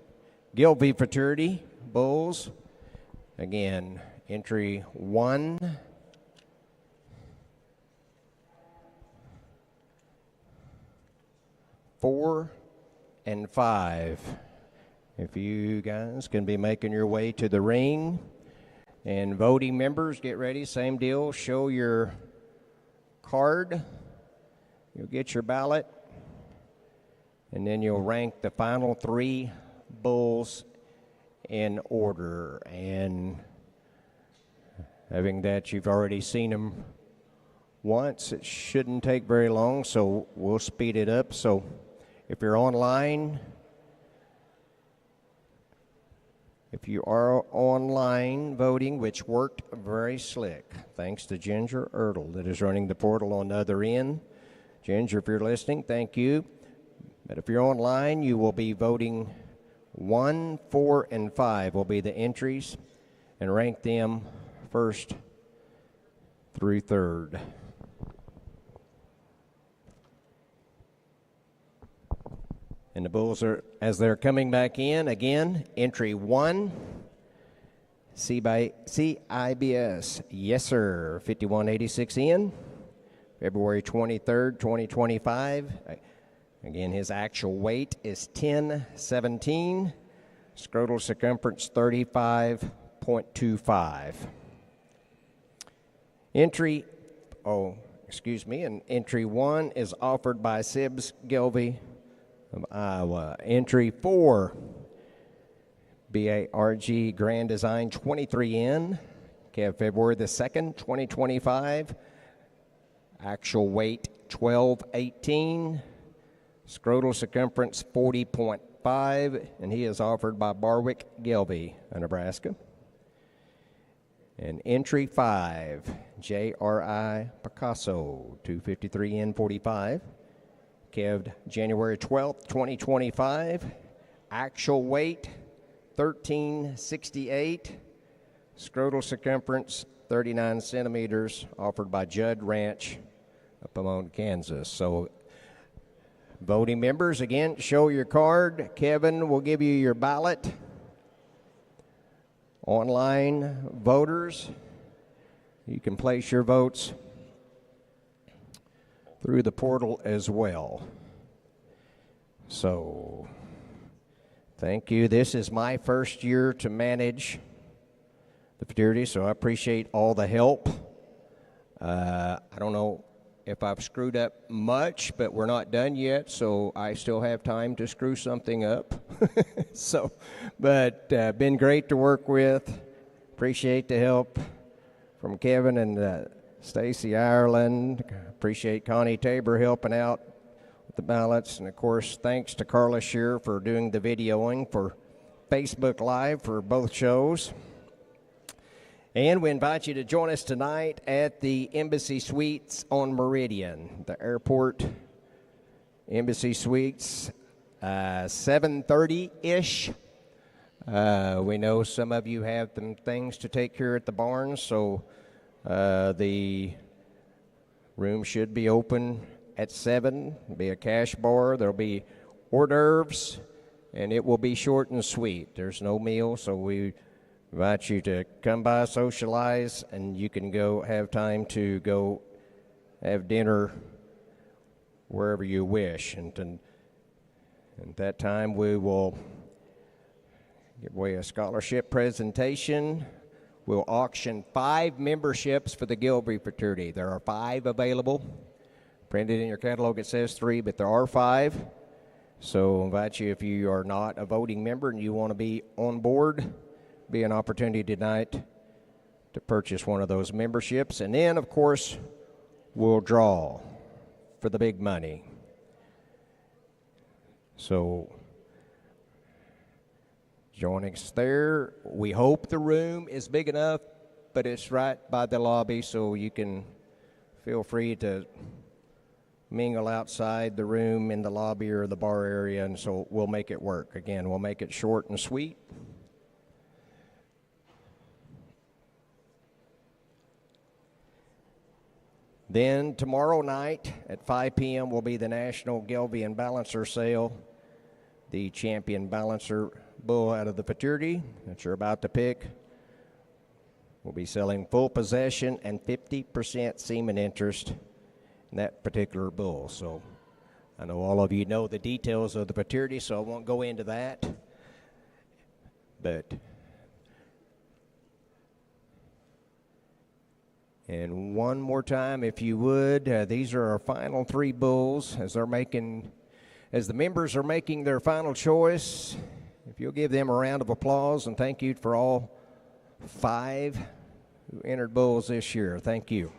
Gelbvieh Futurity Bulls. Again, entry 1, 4, and 5. If you guys can be making your way to the ring. And voting members, get ready, same deal. Show your card. You'll get your ballot. And then you'll rank the final 3 bulls in order. And having that, you've already seen them once. It shouldn't take very long, so we'll speed it up. So if you're online, if you are online voting, which worked very slick, thanks to Ginger Ertl that is running the portal on the other end. Ginger, if you're listening, thank you. But if you're online, you will be voting 1, 4, and 5 will be the entries, and rank them first through third. And the bulls are, as they're coming back in, again, entry 1, CIBS, yes sir, 5186 in, February 23rd, 2025. Again, his actual weight is 1017, scrotal circumference 35.25. Entry 1 is offered by Sibs Gelbvieh of Iowa. Entry 4, BARG Grand Design 23N, February the 2nd, 2025. Actual weight 1218, scrotal circumference 40.5, and he is offered by Barwick Gelbvieh of Nebraska. And entry 5, JRI Picasso 253N45. Kev'd January 12th, 2025. Actual weight 1368. Scrotal circumference 39 centimeters. Offered by Judd Ranch of Pomona, Kansas. So, voting members, again, show your card. Kevin will give you your ballot. Online voters, you can place your votes through the portal as well. So, thank you. This is my first year to manage the Futurity, so I appreciate all the help. I don't know if I've screwed up much, but we're not done yet, so I still have time to screw something up. But been great to work with. Appreciate the help from Kevin and Stacy Ireland. Appreciate Connie Tabor helping out with the ballots. And, of course, thanks to Carla Shear for doing the videoing for Facebook Live for both shows. And we invite you to join us tonight at the Embassy Suites on Meridian, the airport Embassy Suites, 7:30-ish. We know some of you have some things to take care at the barn, so the room should be open at 7. There'll be a cash bar. There'll be hors d'oeuvres, and it will be short and sweet. There's no meal, so we invite you to come by, socialize, and you can go have time to go have dinner wherever you wish. And at that time, we will give away a scholarship presentation. We'll auction 5 memberships for the Gelbvieh Futurity. There are 5 available. Printed in your catalog, it says 3, but there are 5. So I invite you, if you are not a voting member and you want to be on board, be an opportunity tonight to purchase one of those memberships. And then, of course, we'll draw for the big money. So join us there. We hope the room is big enough, but it's right by the lobby, so you can feel free to mingle outside the room in the lobby or the bar area, and so we'll make it work. Again, we'll make it short and sweet. Then tomorrow night at 5 p.m. will be the National Gelbvieh and Balancer Sale. The champion balancer bull out of the Futurity that you're about to pick will be selling full possession and 50% semen interest in that particular bull. So I know all of you know the details of the Futurity, so I won't go into that. And one more time, if you would, these are our final 3 bulls as the members are making their final choice. If you'll give them a round of applause, and thank you for all 5 who entered bulls this year. Thank you.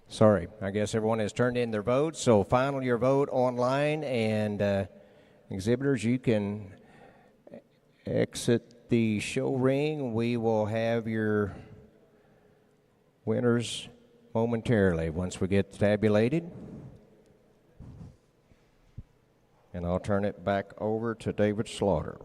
Sorry, I guess everyone has turned in their votes, so final your vote online, and exhibitors, you can exit the show ring. We will have your winners momentarily once we get tabulated. And I'll turn it back over to David Slaughter.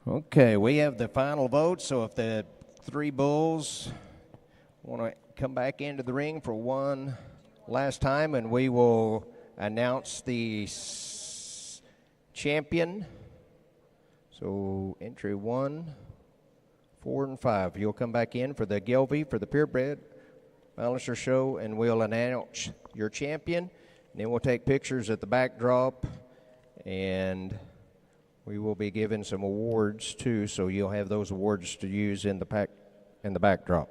Okay, we have the final vote, so if the three bulls want to come back into the ring for one last time, and we will announce the champion. So entry 1, 4, and 5. You'll come back in for the Gelbvieh for the purebred Balancer show, and we'll announce your champion. And then we'll take pictures at the backdrop, and we will be giving some awards too, so you'll have those awards to use in the backdrop.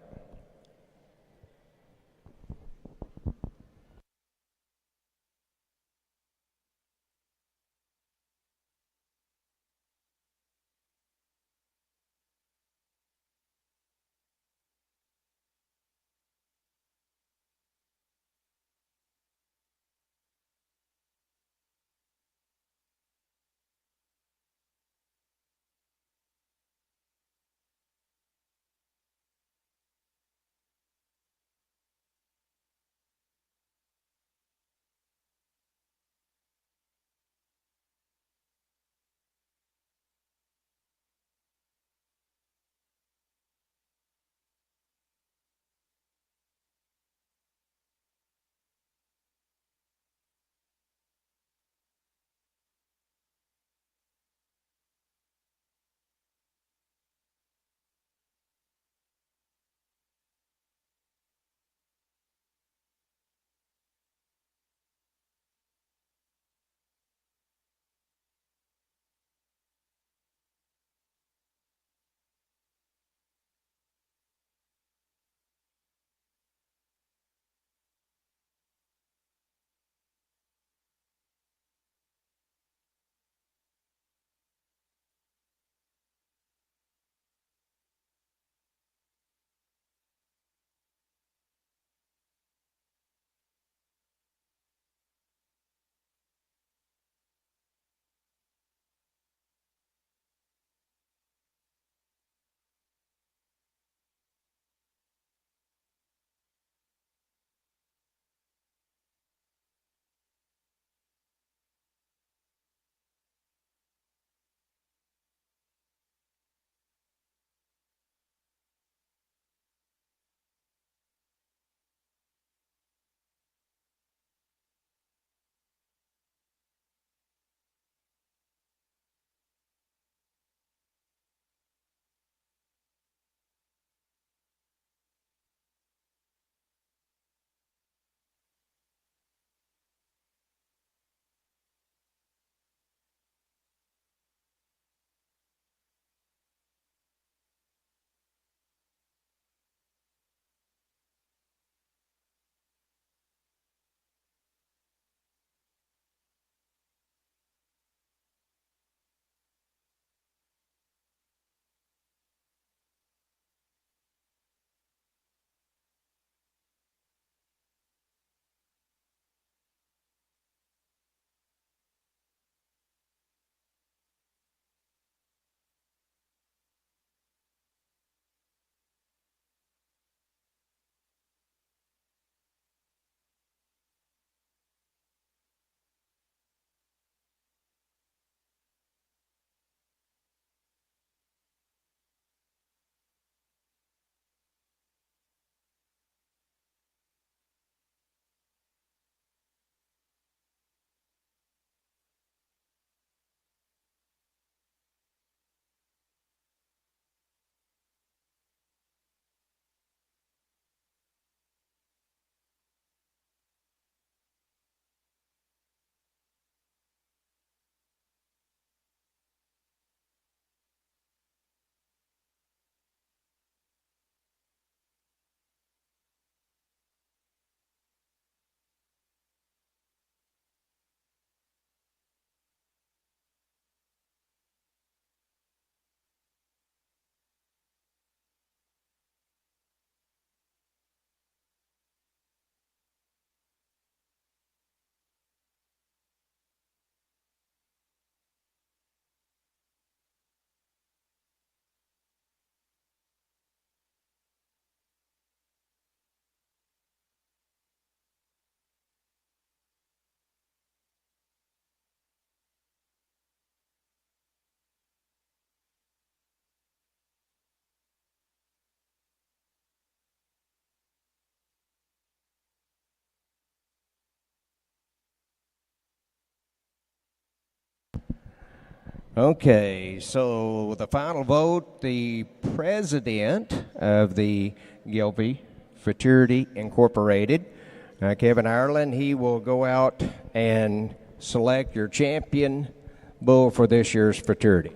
Okay, so the final vote, the president of the Gelbvieh Futurity Incorporated, Kevin Ireland, he will go out and select your champion bull for this year's Futurity.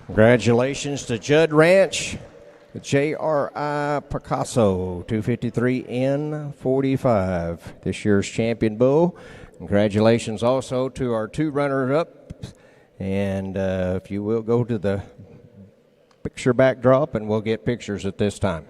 Congratulations to Judd Ranch, the J.R.I. Picasso, 253N45, this year's champion bull. Congratulations also to our two runners-up. And if you will go to the picture backdrop, and we'll get pictures at this time.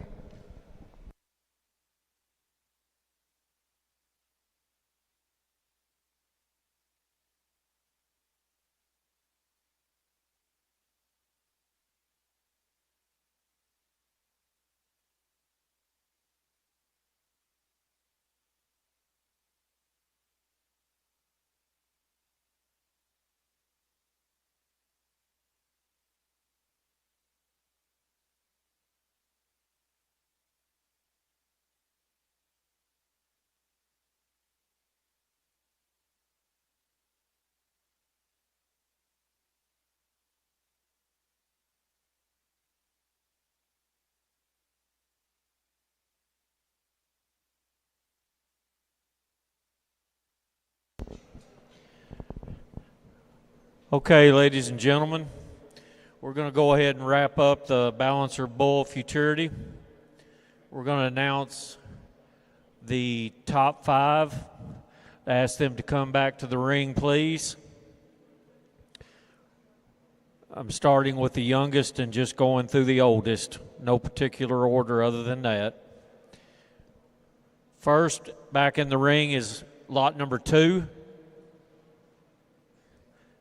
Okay, ladies and gentlemen, we're going to go ahead and wrap up the Balancer Bull Futurity. We're going to announce the top 5. Ask them to come back to the ring, please. I'm starting with the youngest and just going through the oldest. No particular order other than that. First, back in the ring is lot number 2.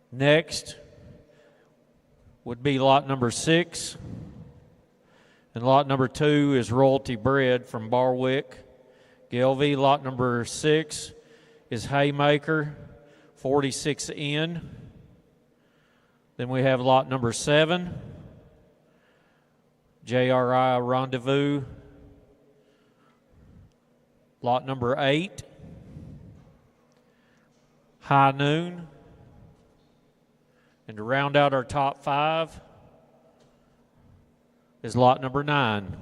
Next would be lot number 6. And lot number 2 is Royalty Bred from Barwick, Gelbvieh. Lot number 6 is Haymaker, 46N. Then we have lot number 7, JRI Rendezvous. Lot number 8, High Noon. And to round out our top 5 is lot number 9.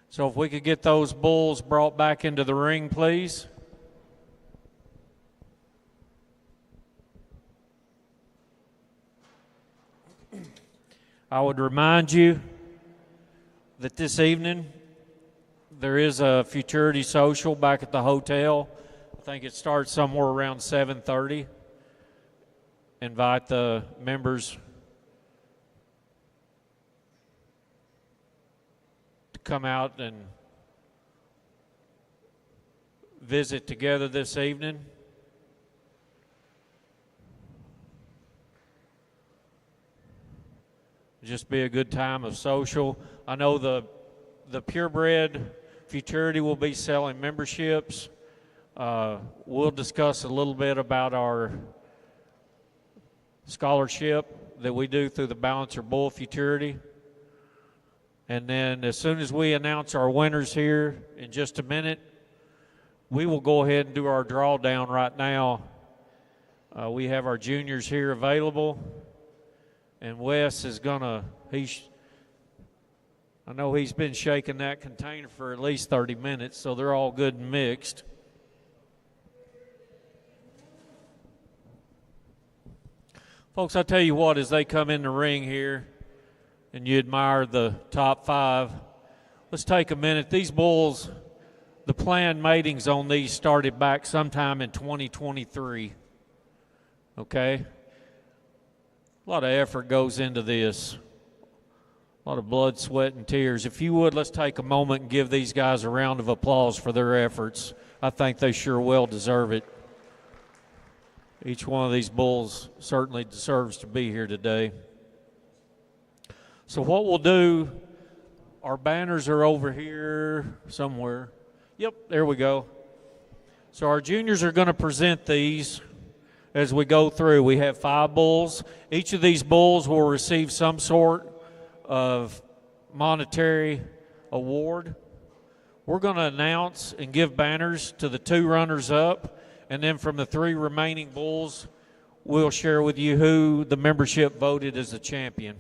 So if we could get those bulls brought back into the ring, please. I would remind you that this evening there is a Futurity social back at the hotel. I think it starts somewhere around 7:30. Invite the members to come out and visit together this evening. Just be a good time of social. I know the purebred Futurity will be selling memberships. We'll discuss a little bit about our scholarship that we do through the Balancer Bull Futurity. And then as soon as we announce our winners here in just a minute, we will go ahead and do our drawdown right now. We have our juniors here available. And Wes is gonna, I know he's been shaking that container for at least 30 minutes, so they're all good and mixed. Folks, I tell you what, as they come in the ring here and you admire the top 5, let's take a minute. These bulls, the planned matings on these started back sometime in 2023, okay? A lot of effort goes into this, a lot of blood, sweat, and tears. If you would, let's take a moment and give these guys a round of applause for their efforts. I think they sure well deserve it. Each one of these bulls certainly deserves to be here today. So what we'll do, our banners are over here somewhere. Yep, there we go. So our juniors are going to present these as we go through. We have 5 bulls. Each of these bulls will receive some sort of monetary award. We're going to announce and give banners to the 2 runners-up, and then from the 3 remaining bulls, we'll share with you who the membership voted as the champion.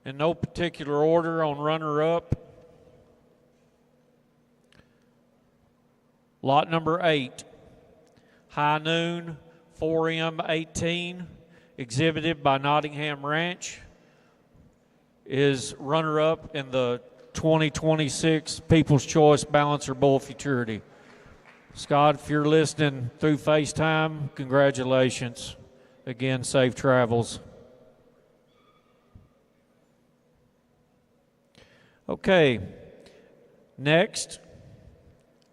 In no particular order on runner-up, lot number 8, High Noon 4M18, exhibited by Nottingham Ranch, is runner-up in the 2026 People's Choice Balancer Bull Futurity. Scott, if you're listening through FaceTime, congratulations. Again, safe travels. Okay, next,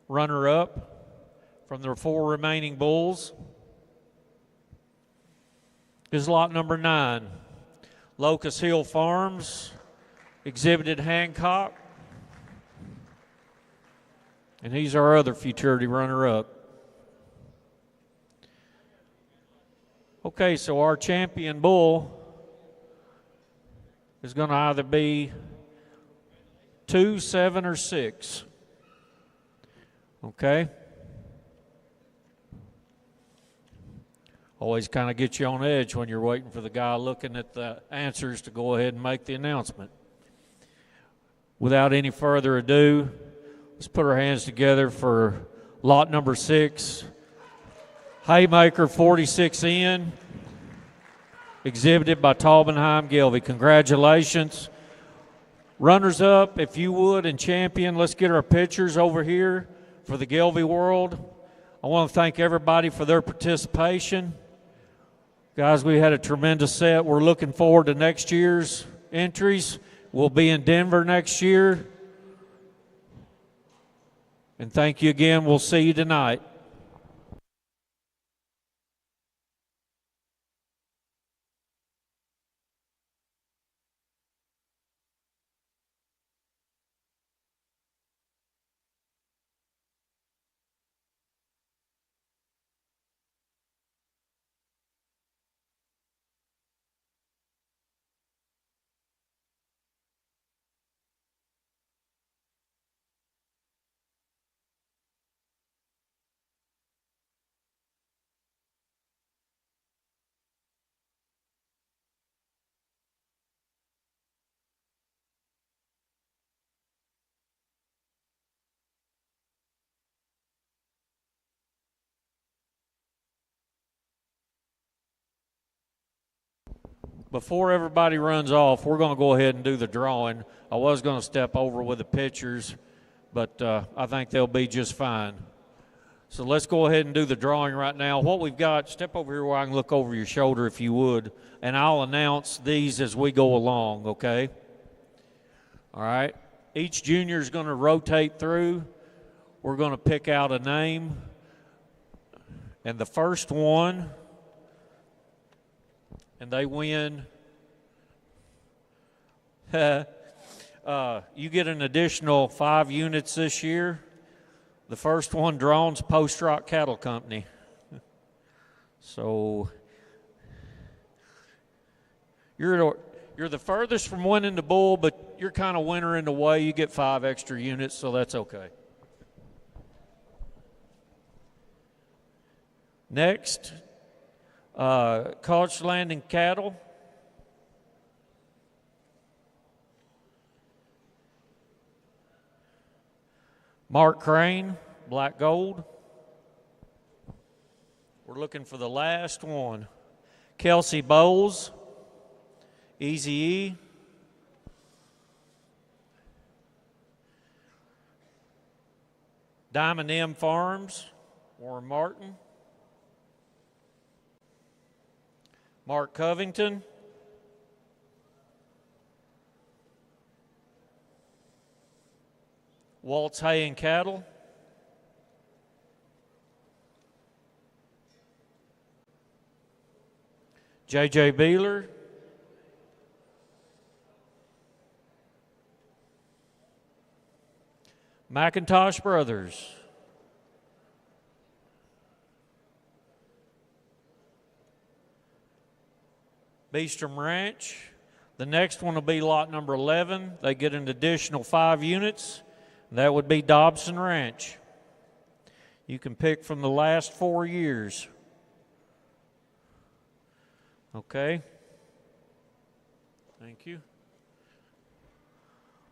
runner-up from the 4 remaining bulls is lot number 9, Locust Hill Farms, exhibited Hancock, and he's our other Futurity runner-up. Okay, so our champion bull is going to either be 2, 7, or 6. Okay? Always kind of gets you on edge when you're waiting for the guy looking at the answers to go ahead and make the announcement. Without any further ado, let's put our hands together for lot number 6, Haymaker 46N, exhibited by Taubenheim Gelbvieh. Congratulations. Runners up, if you would, and champion, let's get our pictures over here for the Gelbvieh world. I want to thank everybody for their participation. Guys, we had a tremendous set. We're looking forward to next year's entries. We'll be in Denver next year. And thank you again. We'll see you tonight. Before everybody runs off, we're going to go ahead and do the drawing. I was going to step over with the pictures, but I think they'll be just fine. So let's go ahead and do the drawing right now. What we've got, step over here where I can look over your shoulder if you would, and I'll announce these as we go along, okay? All right. Each junior is going to rotate through. We're going to pick out a name. And the first one, and they win. You get an additional 5 units this year. The first one drawn's Post Rock Cattle Company. So you're the furthest from winning the bull, but you're kind of winner in the way. You get 5 extra units, so that's okay. Next, Koch Landing Cattle. Mark Crane, Black Gold. We're looking for the last one. Kelsey Bowles, Easy E. Diamond M Farms, Warren Martin. Mark Covington. Waltz Hay and Cattle. J.J. Beeler, McIntosh Brothers, Beestrom Ranch. The next one will be lot number 11. They get an additional 5 units. That would be Dobson Ranch. You can pick from the last 4 years. Okay. Thank you.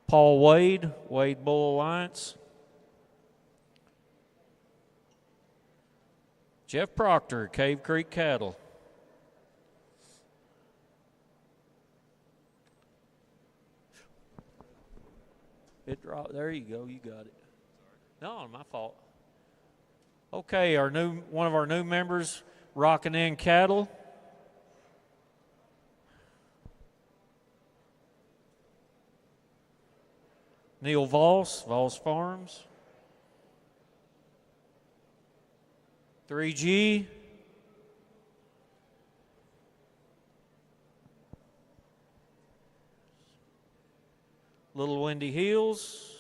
Paul Wade, Wade Bull Alliance. Jeff Proctor, Cave Creek Cattle. It dropped. There you go. You got it. No, my fault. Okay, one of our new members, Rockin' In Cattle. Neil Voss, Voss Farms. 3G. Little Windy Hills.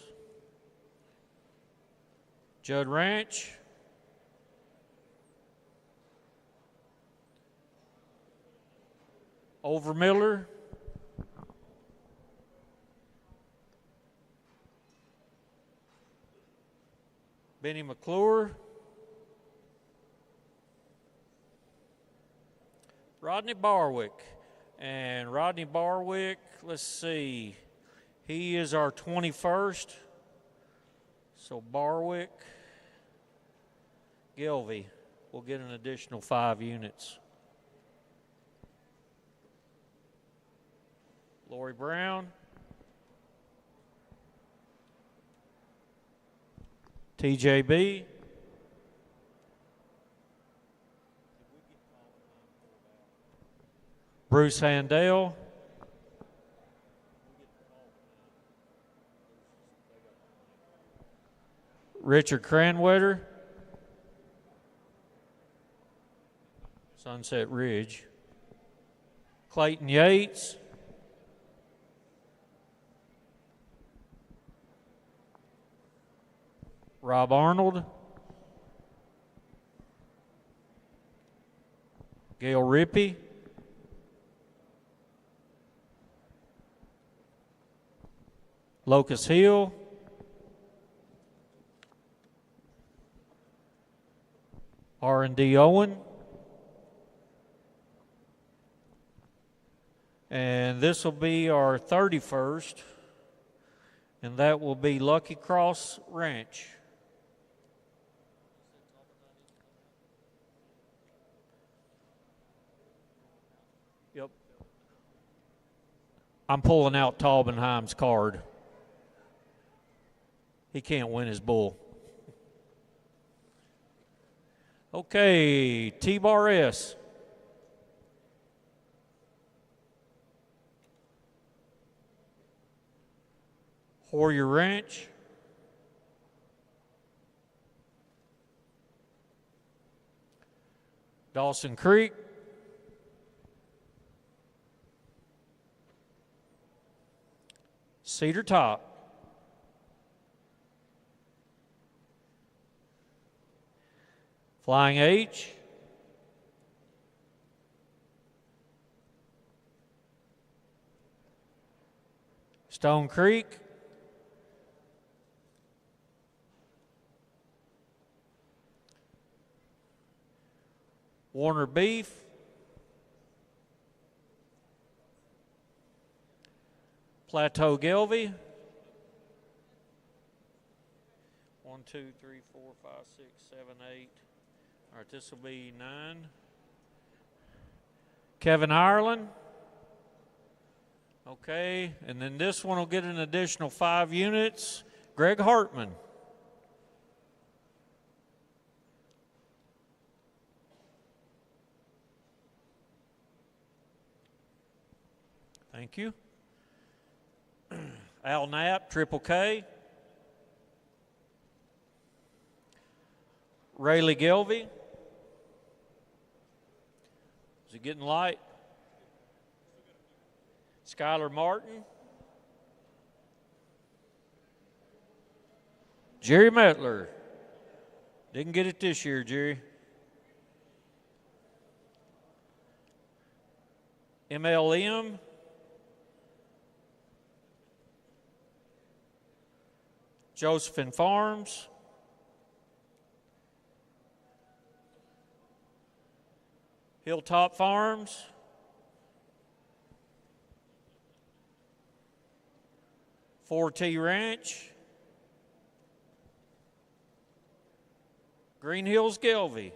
Judd Ranch. Overmiller. Benny McClure. Rodney Barwick. And Rodney Barwick, let's see, he is our 21st. So Barwick, Gelbvieh will get an additional 5 units. Lori Brown. TJB. Bruce Handel. Richard Cranwetter. Sunset Ridge. Clayton Yates. Rob Arnold. Gail Rippey. Locust Hill. R&D Owen. And this will be our 31st, and that will be Lucky Cross Ranch. Yep. I'm pulling out Taubenheim's card. He can't win his bull. Okay, T-Bar S. Warrior Ranch. Dawson Creek. Cedar Top. Flying H. Stone Creek. Warner Beef. Plateau Gelbvieh. 1, 2, 3, 4, 5, 6, 7, 8. All right, this will be 9. Kevin Ireland. Okay, and then this one will get an additional 5 units. Greg Hartman. Thank you. Al Knapp, Triple K. Rayleigh Gelbvieh. Is it getting light? Skylar Martin. Jerry Metler. Didn't get it this year, Jerry. MLM. Josephine Farms. Hilltop Farms. Four T Ranch. Green Hills Gelbvieh.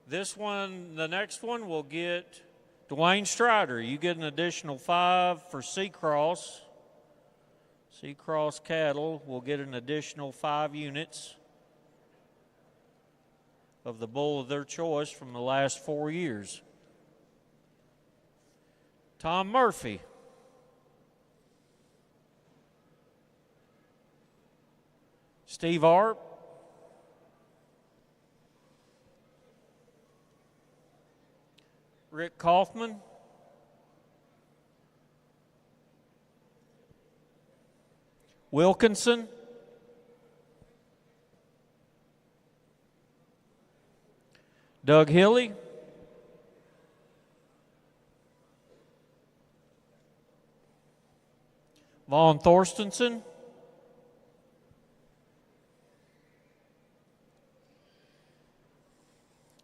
This one, the next one, will get Dwayne Strider. You get an additional 5 for Seacross. Seacross Cattle will get an additional 5 units of the bull of their choice from the last 4 years. Tom Murphy. Steve Arp. Rick Kaufman. Wilkinson. Doug Hilly. Vaughn Thorstensen.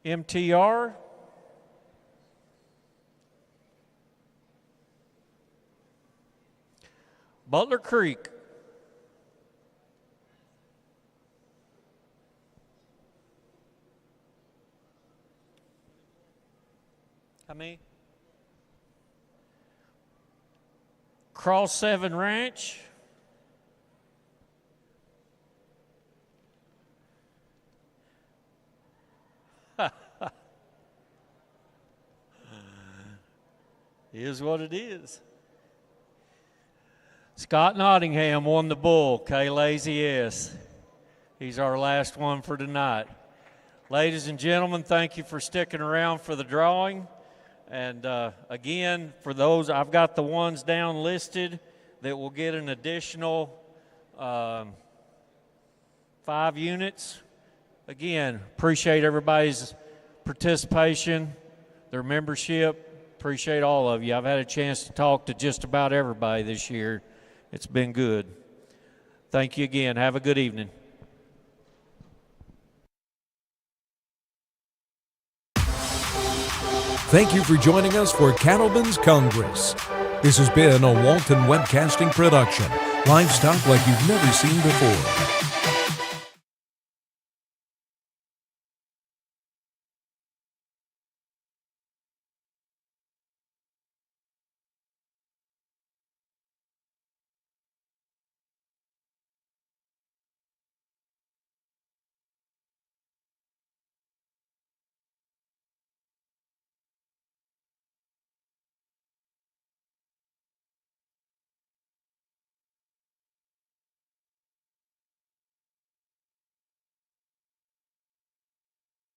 MTR. Butler Creek. How many? Cross 7 Ranch. Is what it is. Scott Nottingham won the bull, K. Lazy S. He's our last one for tonight. Ladies and gentlemen, thank you for sticking around for the drawing. And again, for those, I've got the ones down listed that will get an additional 5 units. Again, appreciate everybody's participation, their membership. Appreciate all of you. I've had a chance to talk to just about everybody this year. It's been good. Thank you again. Have a good evening. Thank you for joining us for Cattleman's Congress. This has been a Walton Webcasting production. Livestock like you've never seen before.